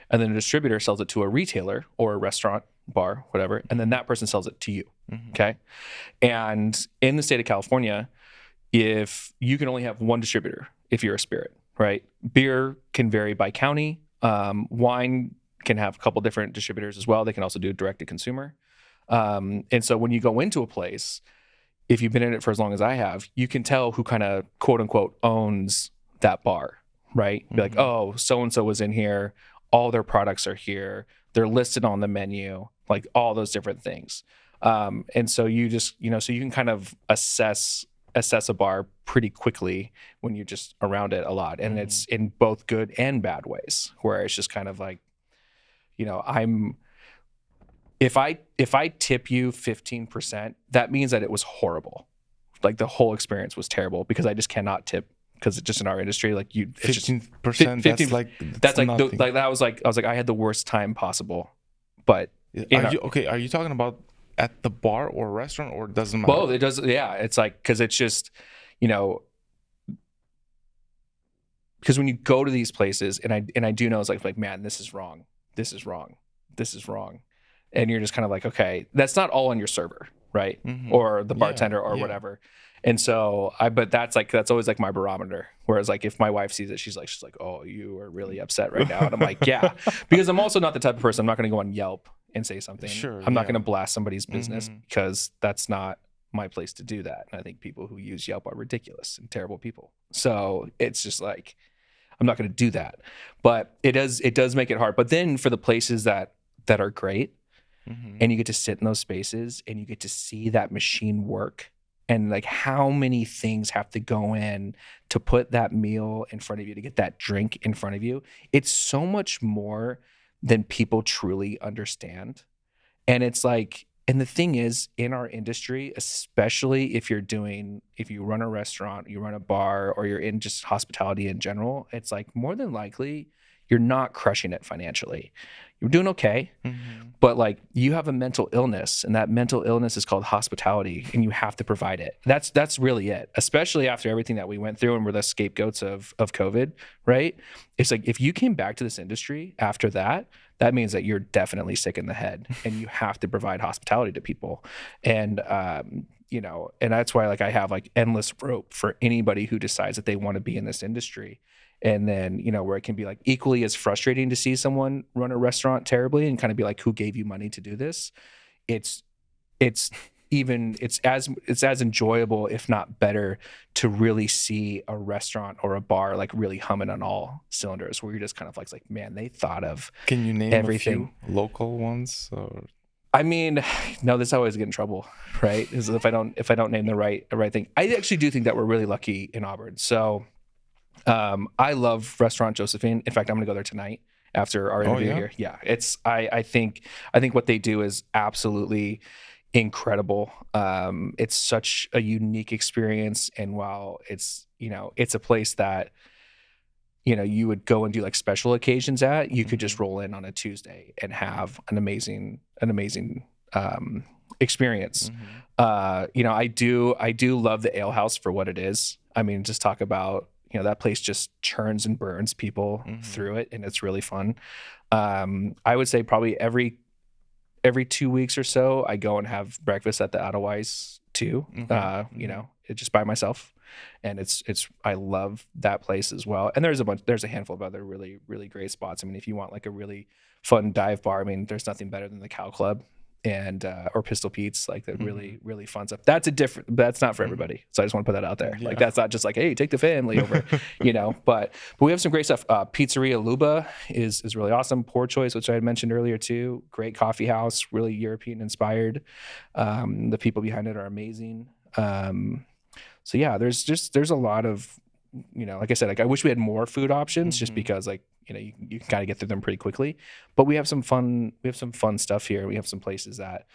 and then a distributor sells it to a retailer or a restaurant, bar, whatever, and then that person sells it to you. Okay. And in the state of California, if you can only have one distributor if you're a spirit, right? Beer can vary by county. Wine can have a couple different distributors as well. They can also do direct to consumer. And so when you go into a place, if you've been in it for as long as I have, you can tell who kind of quote unquote owns that bar, right? Be like, oh, so-and-so was in here. All their products are here. They're listed on the menu, like all those different things. And so you just, so you can kind of assess a bar pretty quickly when you're just around it a lot. And it's in both good and bad ways, where it's just kind of like, if I tip you 15%, that means that it was horrible. Like the whole experience was terrible, because I just cannot tip, because it's just in our industry, like 15%. That's like nothing. I was like, I had the worst time possible. But are you talking about at the bar or restaurant, or it doesn't matter? Both. It does. Yeah. It's like, because it's just, because when you go to these places, and I do know, it's like, man, this is wrong. This is wrong. This is wrong. And you're just kind of like, okay, that's not all on your server, right? Or the bartender or whatever. And so but that's always like my barometer. Whereas like if my wife sees it, she's like, oh, you are really upset right now. And I'm like, yeah, because I'm also not the type of person, I'm not going to go on Yelp and say something. Sure, I'm not going to blast somebody's business, because that's not my place to do that. And I think people who use Yelp are ridiculous and terrible people. So it's just like, I'm not going to do that. But it does make it hard. But then for the places that are great, and you get to sit in those spaces and you get to see that machine work, and like how many things have to go in to put that meal in front of you, to get that drink in front of you. It's so much more than people truly understand. And it's like, and the thing is, in our industry, especially if you run a restaurant, you run a bar, or you're in just hospitality in general, it's like more than likely you're not crushing it financially. You're doing okay, but like you have a mental illness, and that mental illness is called hospitality, and you have to provide it. That's really it, especially after everything that we went through, and we're the scapegoats of COVID, right? It's like, if you came back to this industry after that means that you're definitely sick in the head, and you have to provide hospitality to people. And, and that's why like I have like endless rope for anybody who decides that they want to be in this industry. And then, where it can be like equally as frustrating to see someone run a restaurant terribly and kind of be like, who gave you money to do this? It's as enjoyable, if not better, to really see a restaurant or a bar like really humming on all cylinders, where you're just kind of like, man, they thought of Can you name everything. A few local ones? Or? I mean, no, this always get in trouble, right? Is if I don't name the right thing. I actually do think that we're really lucky in Auburn. So I love Restaurant Josephine. In fact, I'm gonna go there tonight after our interview here. Yeah, it's I think what they do is absolutely incredible. It's such a unique experience, and while it's it's a place that you would go and do like special occasions at, you could just roll in on a Tuesday and have an amazing experience. I do love the ale house for what it is. I mean, just talk about that place just churns and burns people through it, and it's really fun. I would say probably every 2 weeks or so, I go and have breakfast at the Otherwise too. It's just by myself, and I love that place as well. And there's a handful of other really, really great spots. I mean, if you want like a really fun dive bar, I mean, there's nothing better than the Cow Club and or Pistol Pete's, like the really, really fun stuff. That's not for everybody. So I just want to put that out there. Like that's not just like, hey, take the family over, but we have some great stuff. Pizzeria Luba is really awesome. Poor Choice, which I had mentioned earlier too. Great coffee house, really European inspired. The people behind it are amazing. So yeah, there's a lot of, like I said, like I wish we had more food options, just because like, you can kind of get through them pretty quickly, but we have some fun stuff here. We have some places that,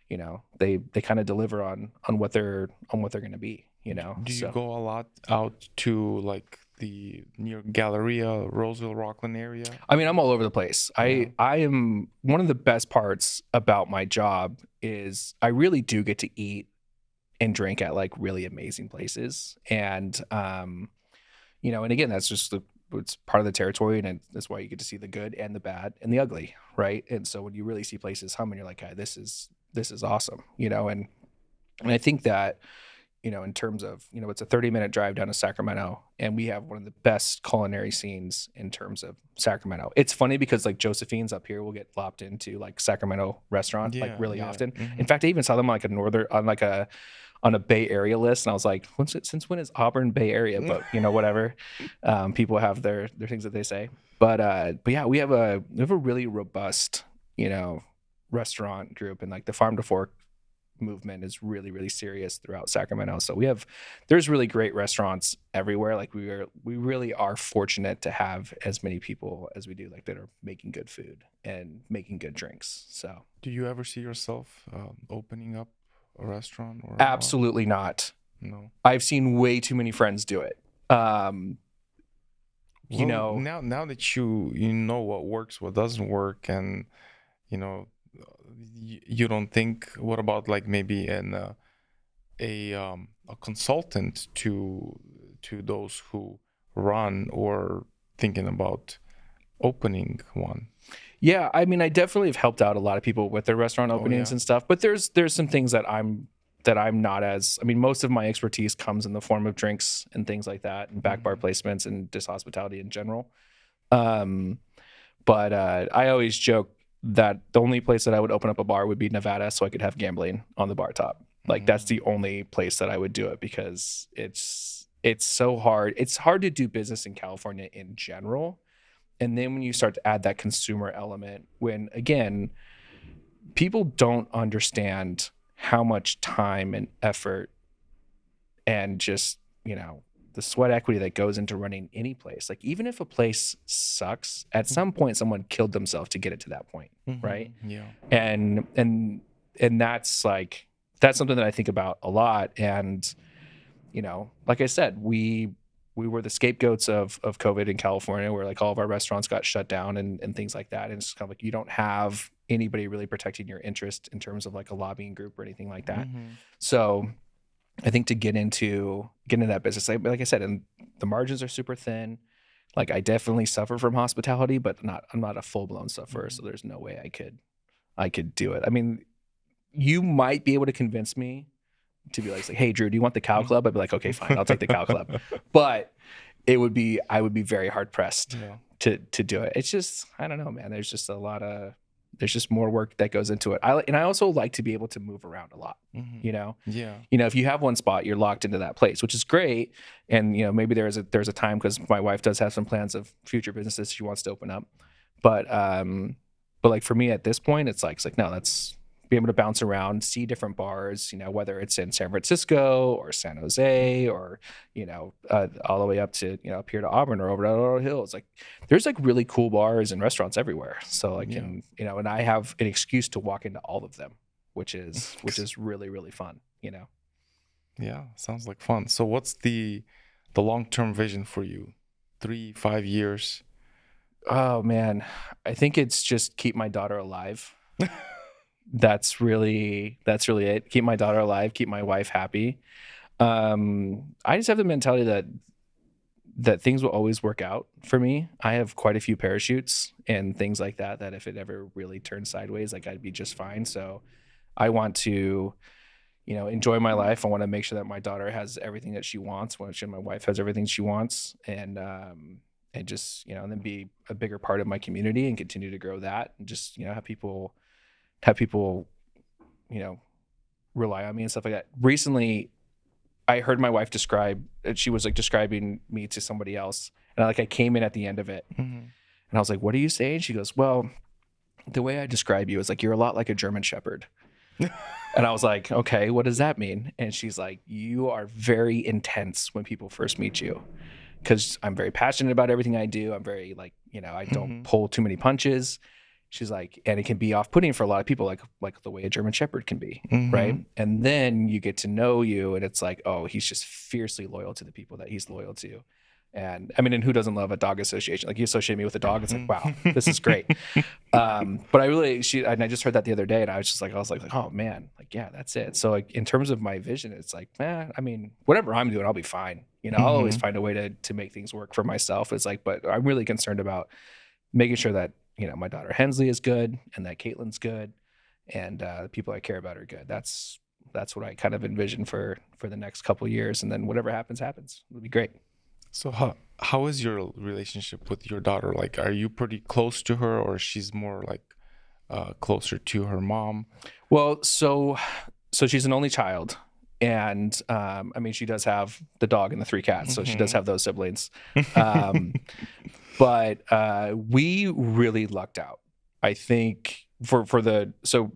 they kind of deliver on what they're going to be, Do you so. go a lot out to like the near Galleria, Roseville, Rockland area? I mean, I'm all over the place. Yeah. I am, one of the best parts about my job is I really do get to eat and drink at like really amazing places. And and again, that's just it's part of the territory, and that's why you get to see the good and the bad and the ugly, right? And so when you really see places hum and you're like, hey, this is awesome, and I think that, in terms of, it's a 30-minute drive down to Sacramento, and we have one of the best culinary scenes in terms of Sacramento. It's funny because like Josephine's up here will get lopped into like Sacramento restaurant like Yeah, really yeah. often. Hmm. In fact, I even saw them on a Bay Area list, and I was like, since when is Auburn Bay Area? But whatever. People have their things that they say. But yeah, we have a really robust, restaurant group, and like the Farm to Fork movement is really, really serious throughout Sacramento. So there's really great restaurants everywhere. Like we really are fortunate to have as many people as we do, like that are making good food and making good drinks. So Do you ever see yourself opening up a restaurant or a bar? absolutely not. No. I've seen way too many friends do it. Well, now that you know what works, what doesn't work, and you know, you don't think, what about like maybe a consultant to those who run or thinking about opening one? Yeah, I mean, I definitely have helped out a lot of people with their restaurant Oh openings yeah. and stuff. But there's some things that I'm not as. I mean, most of my expertise comes in the form of drinks and things like that, and back bar placements and just hospitality in general. Um, but I always joke that the only place that I would open up a bar would be Nevada, so I could have gambling on the bar top. Like that's the only place that I would do it, because it's so hard. It's hard to do business in California in general. And then when you start to add that consumer element, when again, people don't understand how much time and effort and just, the sweat equity that goes into running any place. Like even if a place sucks, at some point someone killed themselves to get it to that point, right? Yeah. And that's like, that's something that I think about a lot. And like I said, we were the scapegoats of COVID in California, where like all of our restaurants got shut down and things like that. And it's kind of like you don't have anybody really protecting your interest in terms of like a lobbying group or anything like that. So I think to get into that business, like I said, and the margins are super thin. Like I definitely suffer from hospitality, but I'm not a full blown sufferer. So there's no way I could do it. I mean, you might be able to convince me to be like, hey, Drew, do you want the cow club? I'd be like, okay, fine, I'll take the cow club. But I would be very hard pressed to do it. It's just, I don't know, man. There's just there's just more work that goes into it. I also like to be able to move around a lot. Yeah. If you have one spot, you're locked into that place, which is great. And maybe there's a time, because my wife does have some plans of future businesses she wants to open up. But like for me at this point, it's like no, let's be able to bounce around, see different bars, whether it's in San Francisco or San Jose or, all the way up to, up here to Auburn or over to Laurel Hills. Like there's like really cool bars and restaurants everywhere. So like, and I have an excuse to walk into all of them, which is really, really fun, Yeah, sounds like fun. So what's the long-term vision for you? 3-5 years? Oh man, I think it's just keep my daughter alive. That's really it. Keep my daughter alive, keep my wife happy. I just have the mentality that things will always work out for me. I have quite a few parachutes and things like that if it ever really turned sideways, like I'd be just fine. So I want to, enjoy my life. I want to make sure that my daughter has everything that she wants, and my wife has everything she wants, and just, and then be a bigger part of my community and continue to grow that, and just, have people, rely on me and stuff like that. Recently, I heard my wife she was like describing me to somebody else. And I came in at the end of it and I was like, what are you saying? She goes, well, the way I describe you is like, you're a lot like a German Shepherd. And I was like, okay, what does that mean? And she's like, you are very intense when people first meet you, because I'm very passionate about everything I do. I'm very like, I don't pull too many punches. she's like, and it can be off-putting for a lot of people, like the way a German Shepherd can be, right? Mhm. And then you get to know you, and it's like, oh, he's just fiercely loyal to the people that he's loyal to. And I mean, and who doesn't love a dog association? Like, you associate me with a dog, it's like, wow, this is great. But I just heard that the other day, and I was like, oh man, like, yeah, that's it. So like, in terms of my vision, it's like, man, I mean, whatever I'm doing, I'll be fine. I'll always Mhm. find a way to make things work for myself. It's like, but I'm really concerned about making sure that, my daughter Hensley is good, and that Caitlin's good, and the people I care about are good. That's what I kind of envision for the next couple of years, and then whatever happens, it'll be great. So how is your relationship with your daughter? Like, are you pretty close to her, or she's more like closer to her mom? Well, so she's an only child, and I mean, she does have the dog and the 3 cats, so she does Mhm. have those siblings. Um, but we really lucked out. I think for the so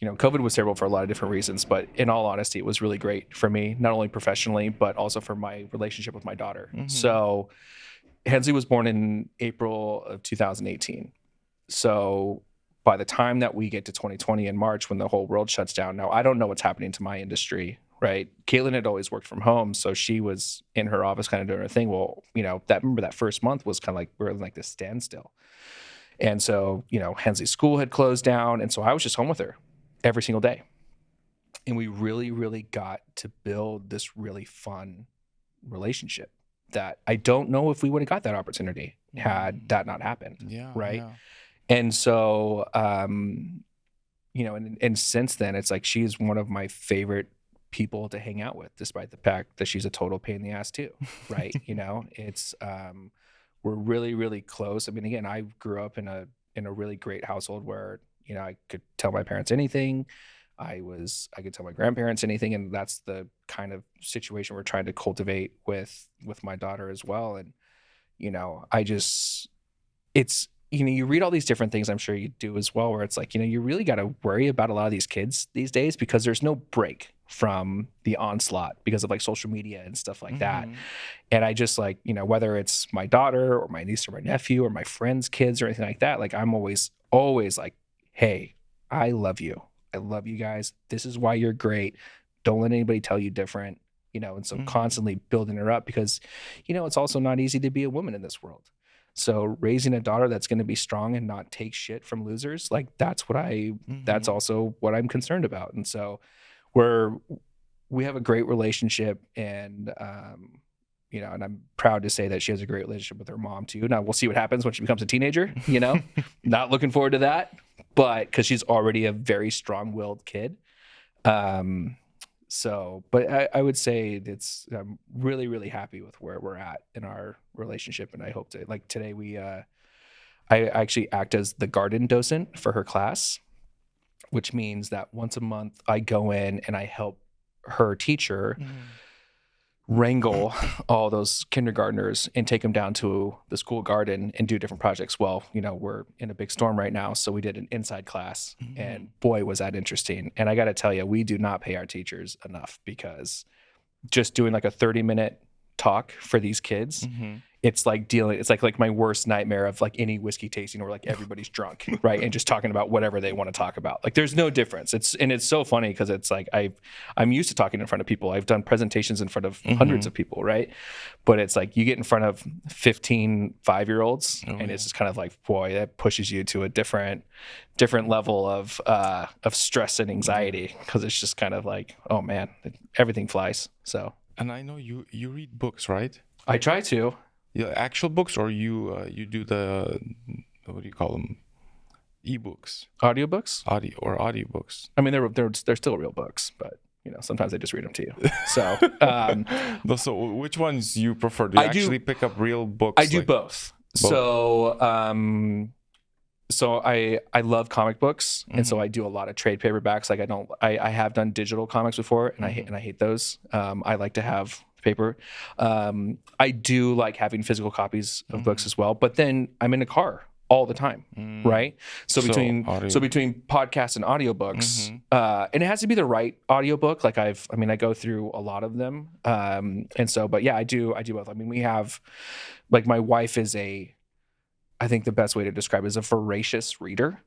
COVID was terrible for a lot of different reasons, but in all honesty, it was really great for me, not only professionally, but also for my relationship with my daughter. Mhm. So Hensley was born in April of 2018. So by the time that we get to 2020 in March, when the whole world shuts down, now I don't know what's happening to my industry, right? Caitlin had always worked from home, so she was in her office kind of doing her thing. Well, remember that first month was kind of like we were in like this standstill. And so, Hensley's school had closed down. And so I was just home with her every single day. And we really, really got to build this really fun relationship that I don't know if we would have got that opportunity had that not happened. Yeah, Right. yeah. And so, and since then, it's like she's one of my favorite people to hang out with, despite the fact that she's a total pain in the ass too. Right. It's, we're really, really close. I mean, again, I grew up in a really great household where, I could tell my parents anything. I could tell my grandparents anything. And that's the kind of situation we're trying to cultivate with my daughter as well. And, I just, it's, you read all these different things, I'm sure you do as well, where it's like, you really got to worry about a lot of these kids these days because there's no break from the onslaught because of like social media and stuff like that. Mhm. And I just like, whether it's my daughter or my niece or my nephew or my friends' kids or anything like that, like I'm always like, hey, I love you. I love you guys. This is why you're great. Don't let anybody tell you different, and so Mhm. constantly building her up because, it's also not easy to be a woman in this world. So raising a daughter that's going to be strong and not take shit from losers, like that's Mhm. also what I'm concerned about. And so we have a great relationship, and and I'm proud to say that she has a great relationship with her mom too. Now we'll see what happens when she becomes a teenager, not looking forward to that, but because she's already a very strong-willed kid. Um, but I would say I'm really, really happy with where we're at in our relationship. And I hope to, like today, I actually act as the garden docent for her class, which means that once a month I go in and I help her teacher Mhm. wrangle all those kindergartners and take them down to the school garden and do different projects. Well, we're in a big storm right now, so we did an inside class, and Mhm. boy, was that interesting. And I got to tell you, we do not pay our teachers enough because just doing like a 30-minute talk for these kids, Mhm. it's like my worst nightmare of like any whiskey tasting where like everybody's drunk, right? And just talking about whatever they want to talk about. Like there's no difference. It's so funny because it's like I'm used to talking in front of people. I've done presentations in front of hundreds Mhm. of people, right? But it's like you get in front of 15 5-year-olds Oh and yeah. it's just kind of like, boy, that pushes you to a different level of stress and Yeah. anxiety because it's just kind of like, oh man, everything flies. So And I know you read books, right? I try to. Yeah, actual books, or you do the, what do you call them? Ebooks, Audiobooks? audiobooks. I mean, they're still real books, but sometimes I just read them to you. So No, so which ones you prefer? Do you I actually do pick up real I books, do like both. both? So I love comic books, and so Mhm. I do a lot of trade paperbacks. Like I have done digital comics before, and Mhm. I hate those. I like to have paper. I do like having physical copies of books Mhm. as well, but then I'm in a car all the time, Mm. right? So So between audio. podcasts and audiobooks, Mhm. and it has to be the right audiobook. Like I go through a lot of them, and so, but yeah, I do both. I mean, we have, like, my wife is I think the best way to describe it is a voracious reader.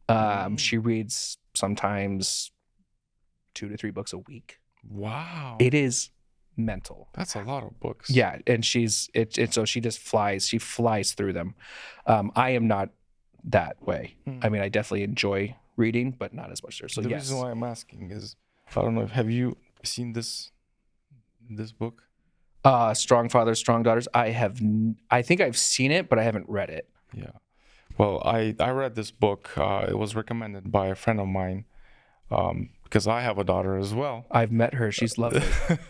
Mm. She reads sometimes 2 to 3 books a week. Wow. It is mental. That's a lot of books. Yeah, and so she just flies through them. I am not that way. Hmm. I mean, I definitely enjoy reading, but not as much. So The yes. reason why I'm asking is, I don't know, have you seen this book? Strong Fathers, Strong Daughters. I think I've seen it, but I haven't read it. Yeah. Well, I read this book. It was recommended by a friend of mine, because I have a daughter as well. I've met her. She's lovely.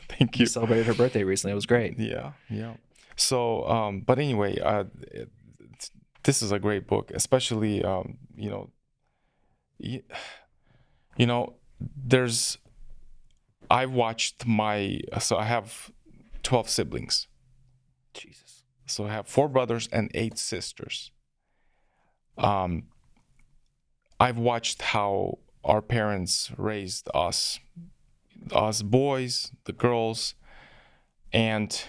Thank We you. celebrated her birthday recently. It was great. Yeah, yeah. So, but anyway, this is a great book, especially, you, you know, there's, I watched so I have 12 siblings. Jesus. So I have 4 brothers and 8 sisters. I've watched how our parents raised us boys, the girls, and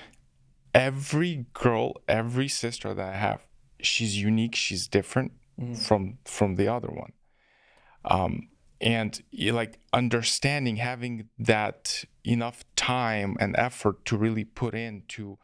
every girl, every sister that I have, she's unique, she's different from the other one. And like understanding, having that enough time and effort to really put in to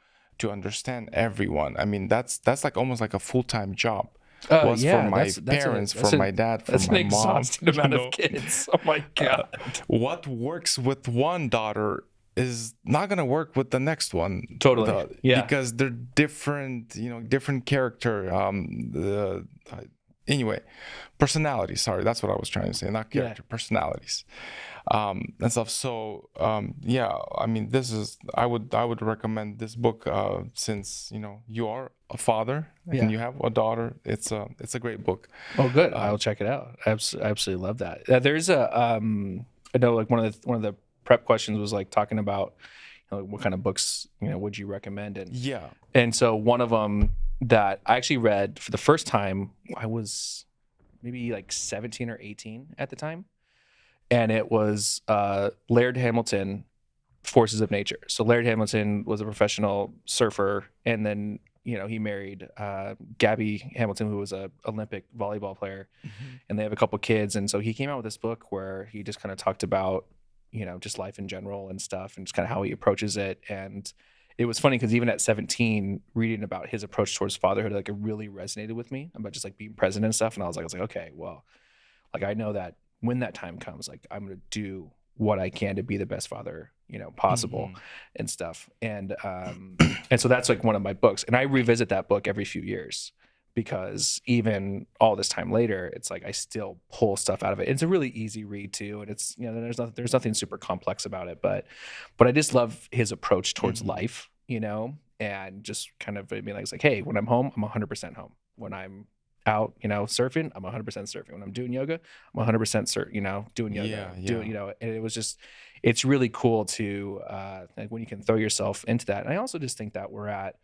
understand everyone. I mean, that's like almost like a full-time job. Was for Yeah, my parents, for my dad, for that's my an mom. exhausting amount of kids. Oh my god. What works with one daughter is not gonna work with the next one. Totally. Yeah. Because they're different, different character. Anyway, personalities. Sorry, that's what I was trying to say. Not character, personalities, and stuff. So, yeah. I mean, I would recommend this book, since you are a father and you have a daughter. It's a great book. Oh, good. I'll check it out. I absolutely love that. There's I know like one of the prep questions was like talking about what kind of books would you recommend, and so one of them that I actually read for the first time, I was maybe like 17 or 18 at the time, and it was Laird Hamilton, Forces of Nature. So Laird Hamilton was a professional surfer, and then he married Gabby Hamilton, who was a Olympic volleyball player, and they have a couple kids. And so he came out with this book where he just kind of talked about just life in general and stuff, and just kind of how he approaches it. And it was funny because even at 17, reading about his approach towards fatherhood, like it really resonated with me about just like being present and stuff. And I was like, okay, well, like I know that when that time comes, like I'm gonna do what I can to be the best father possible and stuff. And so that's like one of my books, and I revisit that book every few years because even all this time later, it's like I still pull stuff out of it. It's a really easy read too, and it's there's nothing super complex about it, but I just love his approach towards life, and just kind of being like, it's like, hey, when I'm home, I'm 100% home. When I'm out, surfing, I'm 100% surfing. When I'm doing yoga, I'm 100% doing yoga. And it was just, it's really cool to like when you can throw yourself into that. And I also just think that we're at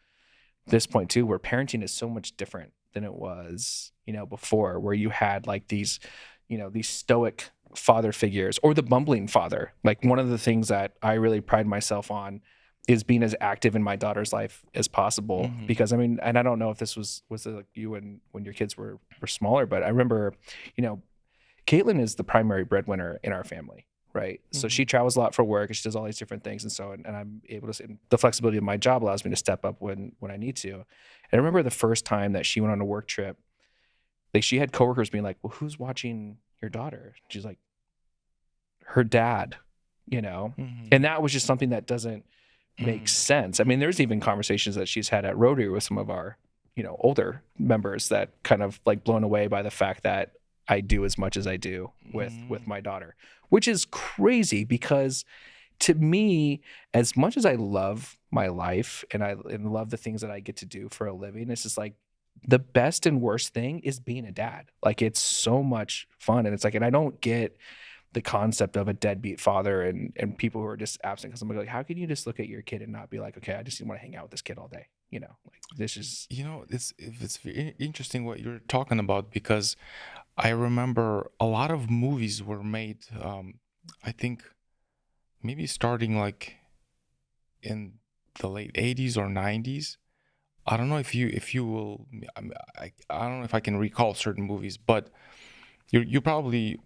this point too, where parenting is so much different than it was, before, where you had like these stoic father figures, or the bumbling father. Like one of the things that I really pride myself on is being as active in my daughter's life as possible. Because I mean, and I don't know if this was like you when your kids were smaller, but I remember, Caitlin is the primary breadwinner in our family. Right. So she travels a lot for work, and she does all these different things. And so, and I'm able to, the flexibility of my job allows me to step up when I need to. And I remember the first time that she went on a work trip, like she had coworkers being like, well, who's watching your daughter? She's like, her dad, and that was just something that doesn't make sense. I mean, there's even conversations that she's had at Rotary with some of our, older members that kind of like blown away by the fact that I do as much as I do with my daughter, which is crazy because to me, as much as I love my life and I love the things that I get to do for a living, it's just like the best and worst thing is being a dad. Like it's so much fun. And it's like, and I don't get the concept of a deadbeat father and people who are just absent, because I'm like, how can you just look at your kid and not be like, okay, I just want to hang out with this kid all day? Like this is, it's very interesting what you're talking about, because I remember a lot of movies were made, I think maybe starting like in the late 80s or 90s, I don't know if you will. I don't know if I can recall certain movies, but you probably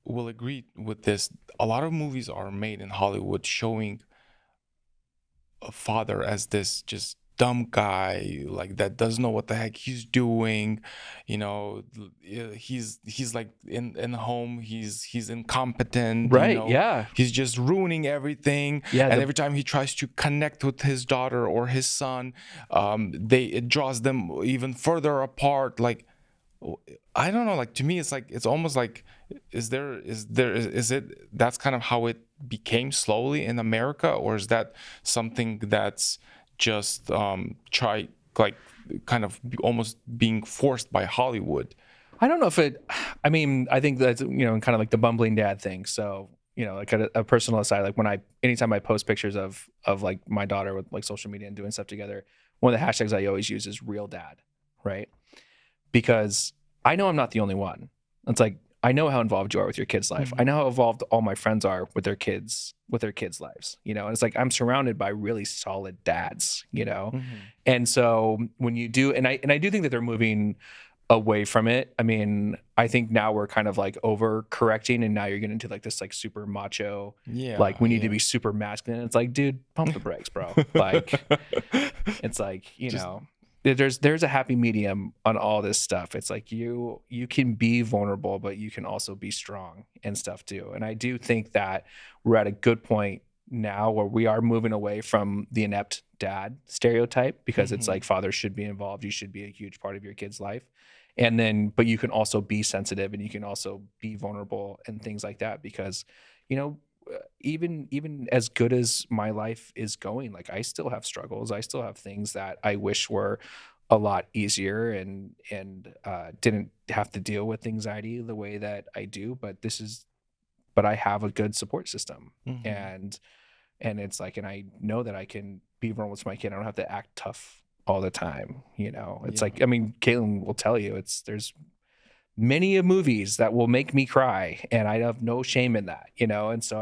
will agree with this. A lot of movies are made in Hollywood showing a father as this just dumb guy like that doesn't know what the heck he's doing, you know. He's like in home, he's incompetent, you Right. know. Yeah. He's just ruining everything, Yeah. and every time he tries to connect with his daughter or his son, it draws them even further apart. Like, I don't know. Like, to me, it's like, it's almost like, is it, that's kind of how it became slowly in America, or is that something that's just try like kind of almost being forced by Hollywood? I don't know if it, I mean, I think that's, kind of like the bumbling dad thing. So, like a personal aside, like anytime I post pictures of like my daughter with like social media and doing stuff together, one of the hashtags I always use is real dad, right? Because I know I'm not the only one. It's like, I know how involved you are with your kids' life. I Mm-hmm. know how involved all my friends are with their kids' lives, and it's like I'm surrounded by really solid dads. Mm-hmm. And so when you do, and I do think that they're moving away from it. I mean, I think now we're kind of like over correcting, and now you're getting into like this like super macho, like Yeah, we need to yeah. be super masculine. It's like, dude, pump the brakes, bro. Like, it's like, Just there's a happy medium on all this stuff. It's like you can be vulnerable, but you can also be strong and stuff too. And I do think that we're at a good point now where we are moving away from the inept dad stereotype, because it's mm-hmm. like fathers should be involved. You should be a huge part of your kid's life. And then, but you can also be sensitive and you can also be vulnerable and things like that, because, you know, even as good as my life is going, like I still have struggles. I still have things that I wish were a lot easier, and didn't have to deal with anxiety the way that I do. But I have a good support system, Mm-hmm. and it's like, and I know that I can be vulnerable to my kid. I don't have to act tough all the time. It's Yeah. like, I mean, Caitlin will tell you, there's many of movies that will make me cry, and I have no shame in that. And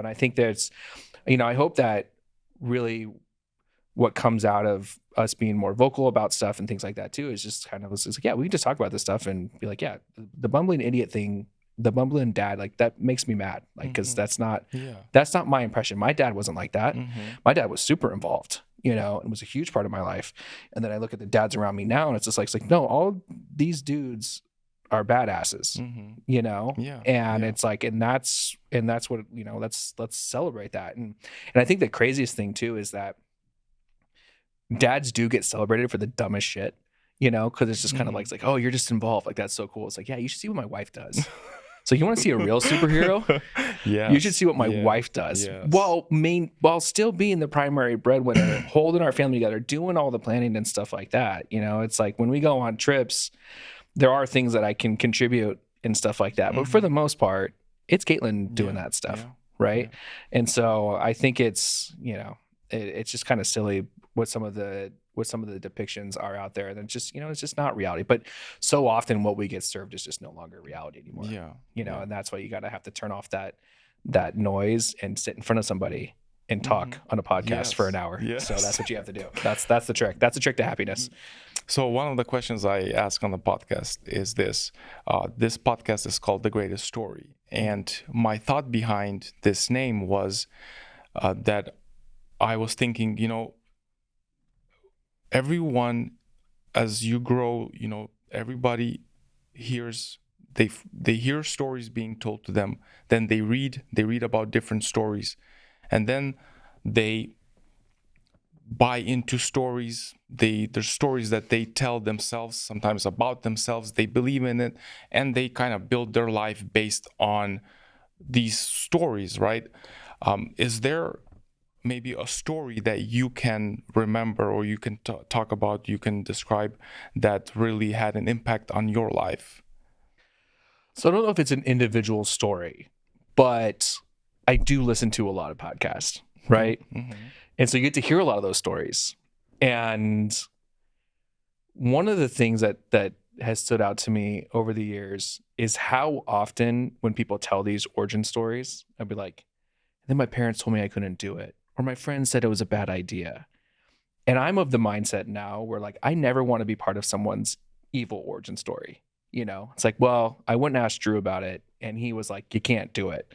I think there's, I hope that really what comes out of us being more vocal about stuff and things like that too is just kind of, it's like, yeah, we can just talk about this stuff and be like, yeah, the bumbling idiot thing, the bumbling dad, like that makes me mad, like, because Mm-hmm. Yeah. that's not my impression. My dad wasn't like that. Mm-hmm. My dad was super involved, and was a huge part of my life. And then I look at the dads around me now, and it's just like, no, all these dudes are badasses, Mm-hmm. Yeah. and Yeah. it's like, and that's what, let's celebrate that. And I think the craziest thing too is that dads do get celebrated for the dumbest shit, because it's just kind of like, Mm-hmm. it's like, oh, you're just involved, like that's so cool. It's like, yeah, you should see what my wife does. So you want to see a real superhero? You should Yes. see what my Yeah. wife does, Yes. while still being the primary breadwinner, holding our family together, doing all the planning and stuff like that. It's like when we go on trips, there are things that I can contribute and stuff like that. But for Mm-hmm. the most part, it's Caitlin doing Yeah. that stuff, Yeah. Yeah. right? And so I think it's, it's just kind of silly what some of the depictions are out there. And it's just, it's just not reality. But so often what we get served is just no longer reality anymore. Yeah. Yeah. And that's why you gotta have to turn off that noise and sit in front of somebody and Mm-hmm. talk on a podcast for an Yes. hour. So that's Yes. what you have to do. That's the trick. That's the trick to happiness. So one of the questions I ask on the podcast is this. This podcast is called The Greatest Story. And my thought behind this name was that I was thinking, everyone, as you grow, everybody hears, they hear stories being told to them. Then they read about different stories. And then they buy into stories. There's stories that they tell themselves, sometimes about themselves. They believe in it, and they kind of build their life based on these stories, right? Is there maybe a story that you can remember, or you can talk about, you can describe, that really had an impact on your life? So I don't know if it's an individual story, but I do listen to a lot of podcasts, right? Mm-hmm. And so you get to hear a lot of those stories. And one of the things that has stood out to me over the years is how often when people tell these origin stories, I'd be like, then my parents told me I couldn't do it, or my friends said it was a bad idea. And I'm of the mindset now where like I never want to be part of someone's evil origin story. You know, it's like, well, I went and asked Drew about it, and he was like, you can't do it.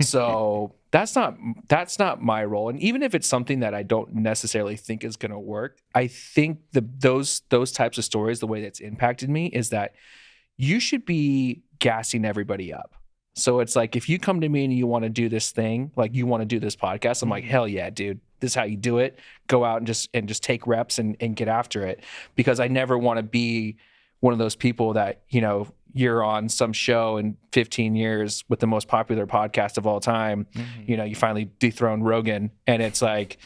So that's not my role. And even if it's something that I don't necessarily think is going to work, I think those types of stories, the way that's impacted me is that you should be gassing everybody up. So it's like, if you come to me and you want to do this thing, like you want to do this podcast, I'm like, hell yeah, dude, this is how you do it. Go out and just take reps and get after it. Because I never want to be one of those people that, you know, you're on some show in 15 years with the most popular podcast of all time. You know, you finally dethrone Rogan, and it's like,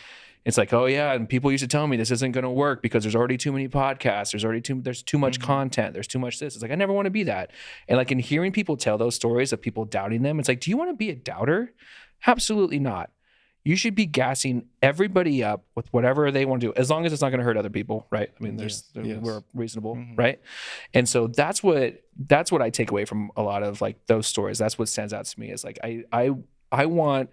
oh yeah, and people used to tell me this isn't going to work because there's already too many podcasts, there's too much content, there's too much this. It's like, I never want to be that. And like, in hearing people tell those stories of people doubting them, it's like, do you want to be a doubter? Absolutely not. You should be gassing everybody up with whatever they want to do, as long as it's not going to hurt other people, right? I mean, we're reasonable, right? And so that's what I take away from a lot of like those stories. That's what stands out to me is like, I want,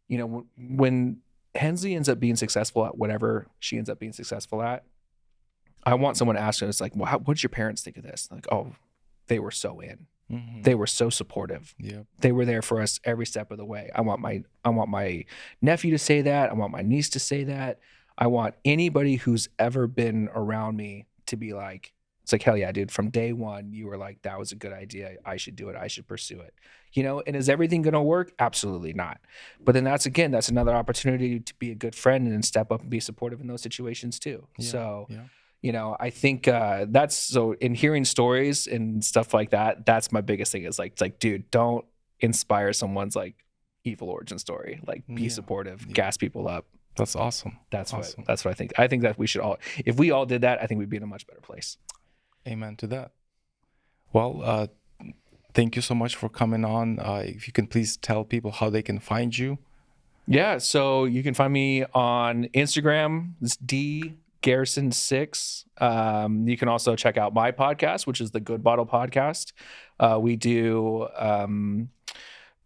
you know, when Hensley ends up being successful at whatever she ends up being successful at, I want someone to ask her, it's like, well, what did your parents think of this? Like, oh, they were so in. They were so supportive. Yeah, they were there for us every step of the way. I want my nephew to say that. I want my niece to say that. I want anybody who's ever been around me to be like, it's like, hell yeah, dude. From day one, you were like, that was a good idea. I should do it. I should pursue it. You know, and is everything going to work? Absolutely not. But then that's another opportunity to be a good friend and step up and be supportive in those situations too. Yeah, so. Yeah. You know, I think that's so in hearing stories and stuff like that, that's my biggest thing is like, it's like, dude, don't inspire someone's like evil origin story. Like, be supportive, gas people up. That's awesome. That's awesome. What I think. I think that we should all, if we all did that, I think we'd be in a much better place. Amen to that. Well, thank you so much for coming on. If you can please tell people how they can find you. Yeah. So you can find me on Instagram. It's Garrison 6. You can also check out my podcast, which is the Good Bottle Podcast. We do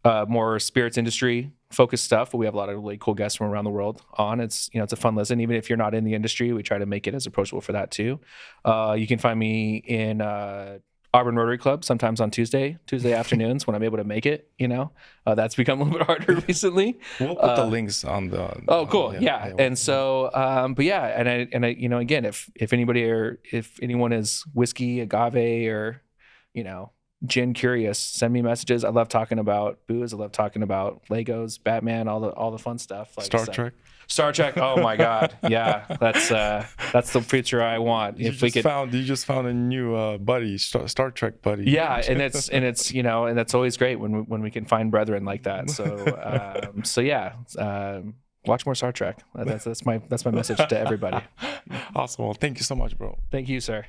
more spirits industry focused stuff, but we have a lot of really cool guests from around the world on. It's, you know, it's a fun listen. Even if you're not in the industry, we try to make it as approachable for that too. You can find me in Auburn Rotary Club sometimes on Tuesday afternoons when I'm able to make it. You know, that's become a little bit harder recently. We'll put the links on the. Oh, cool. Yeah. And so, but yeah, and I, you know, again, if anybody or if anyone is whiskey, agave, or, you know, gin curious, send me messages. I love talking about booze. I love talking about Legos, Batman, all the fun stuff. Like Star Trek. Oh my God. Yeah. That's the future I want. You just found a new buddy, Star Trek buddy. Yeah. And it's, you know, and that's always great when we can find brethren like that. So, yeah. Watch more Star Trek. That's my message to everybody. Awesome. Well, thank you so much, bro. Thank you, sir.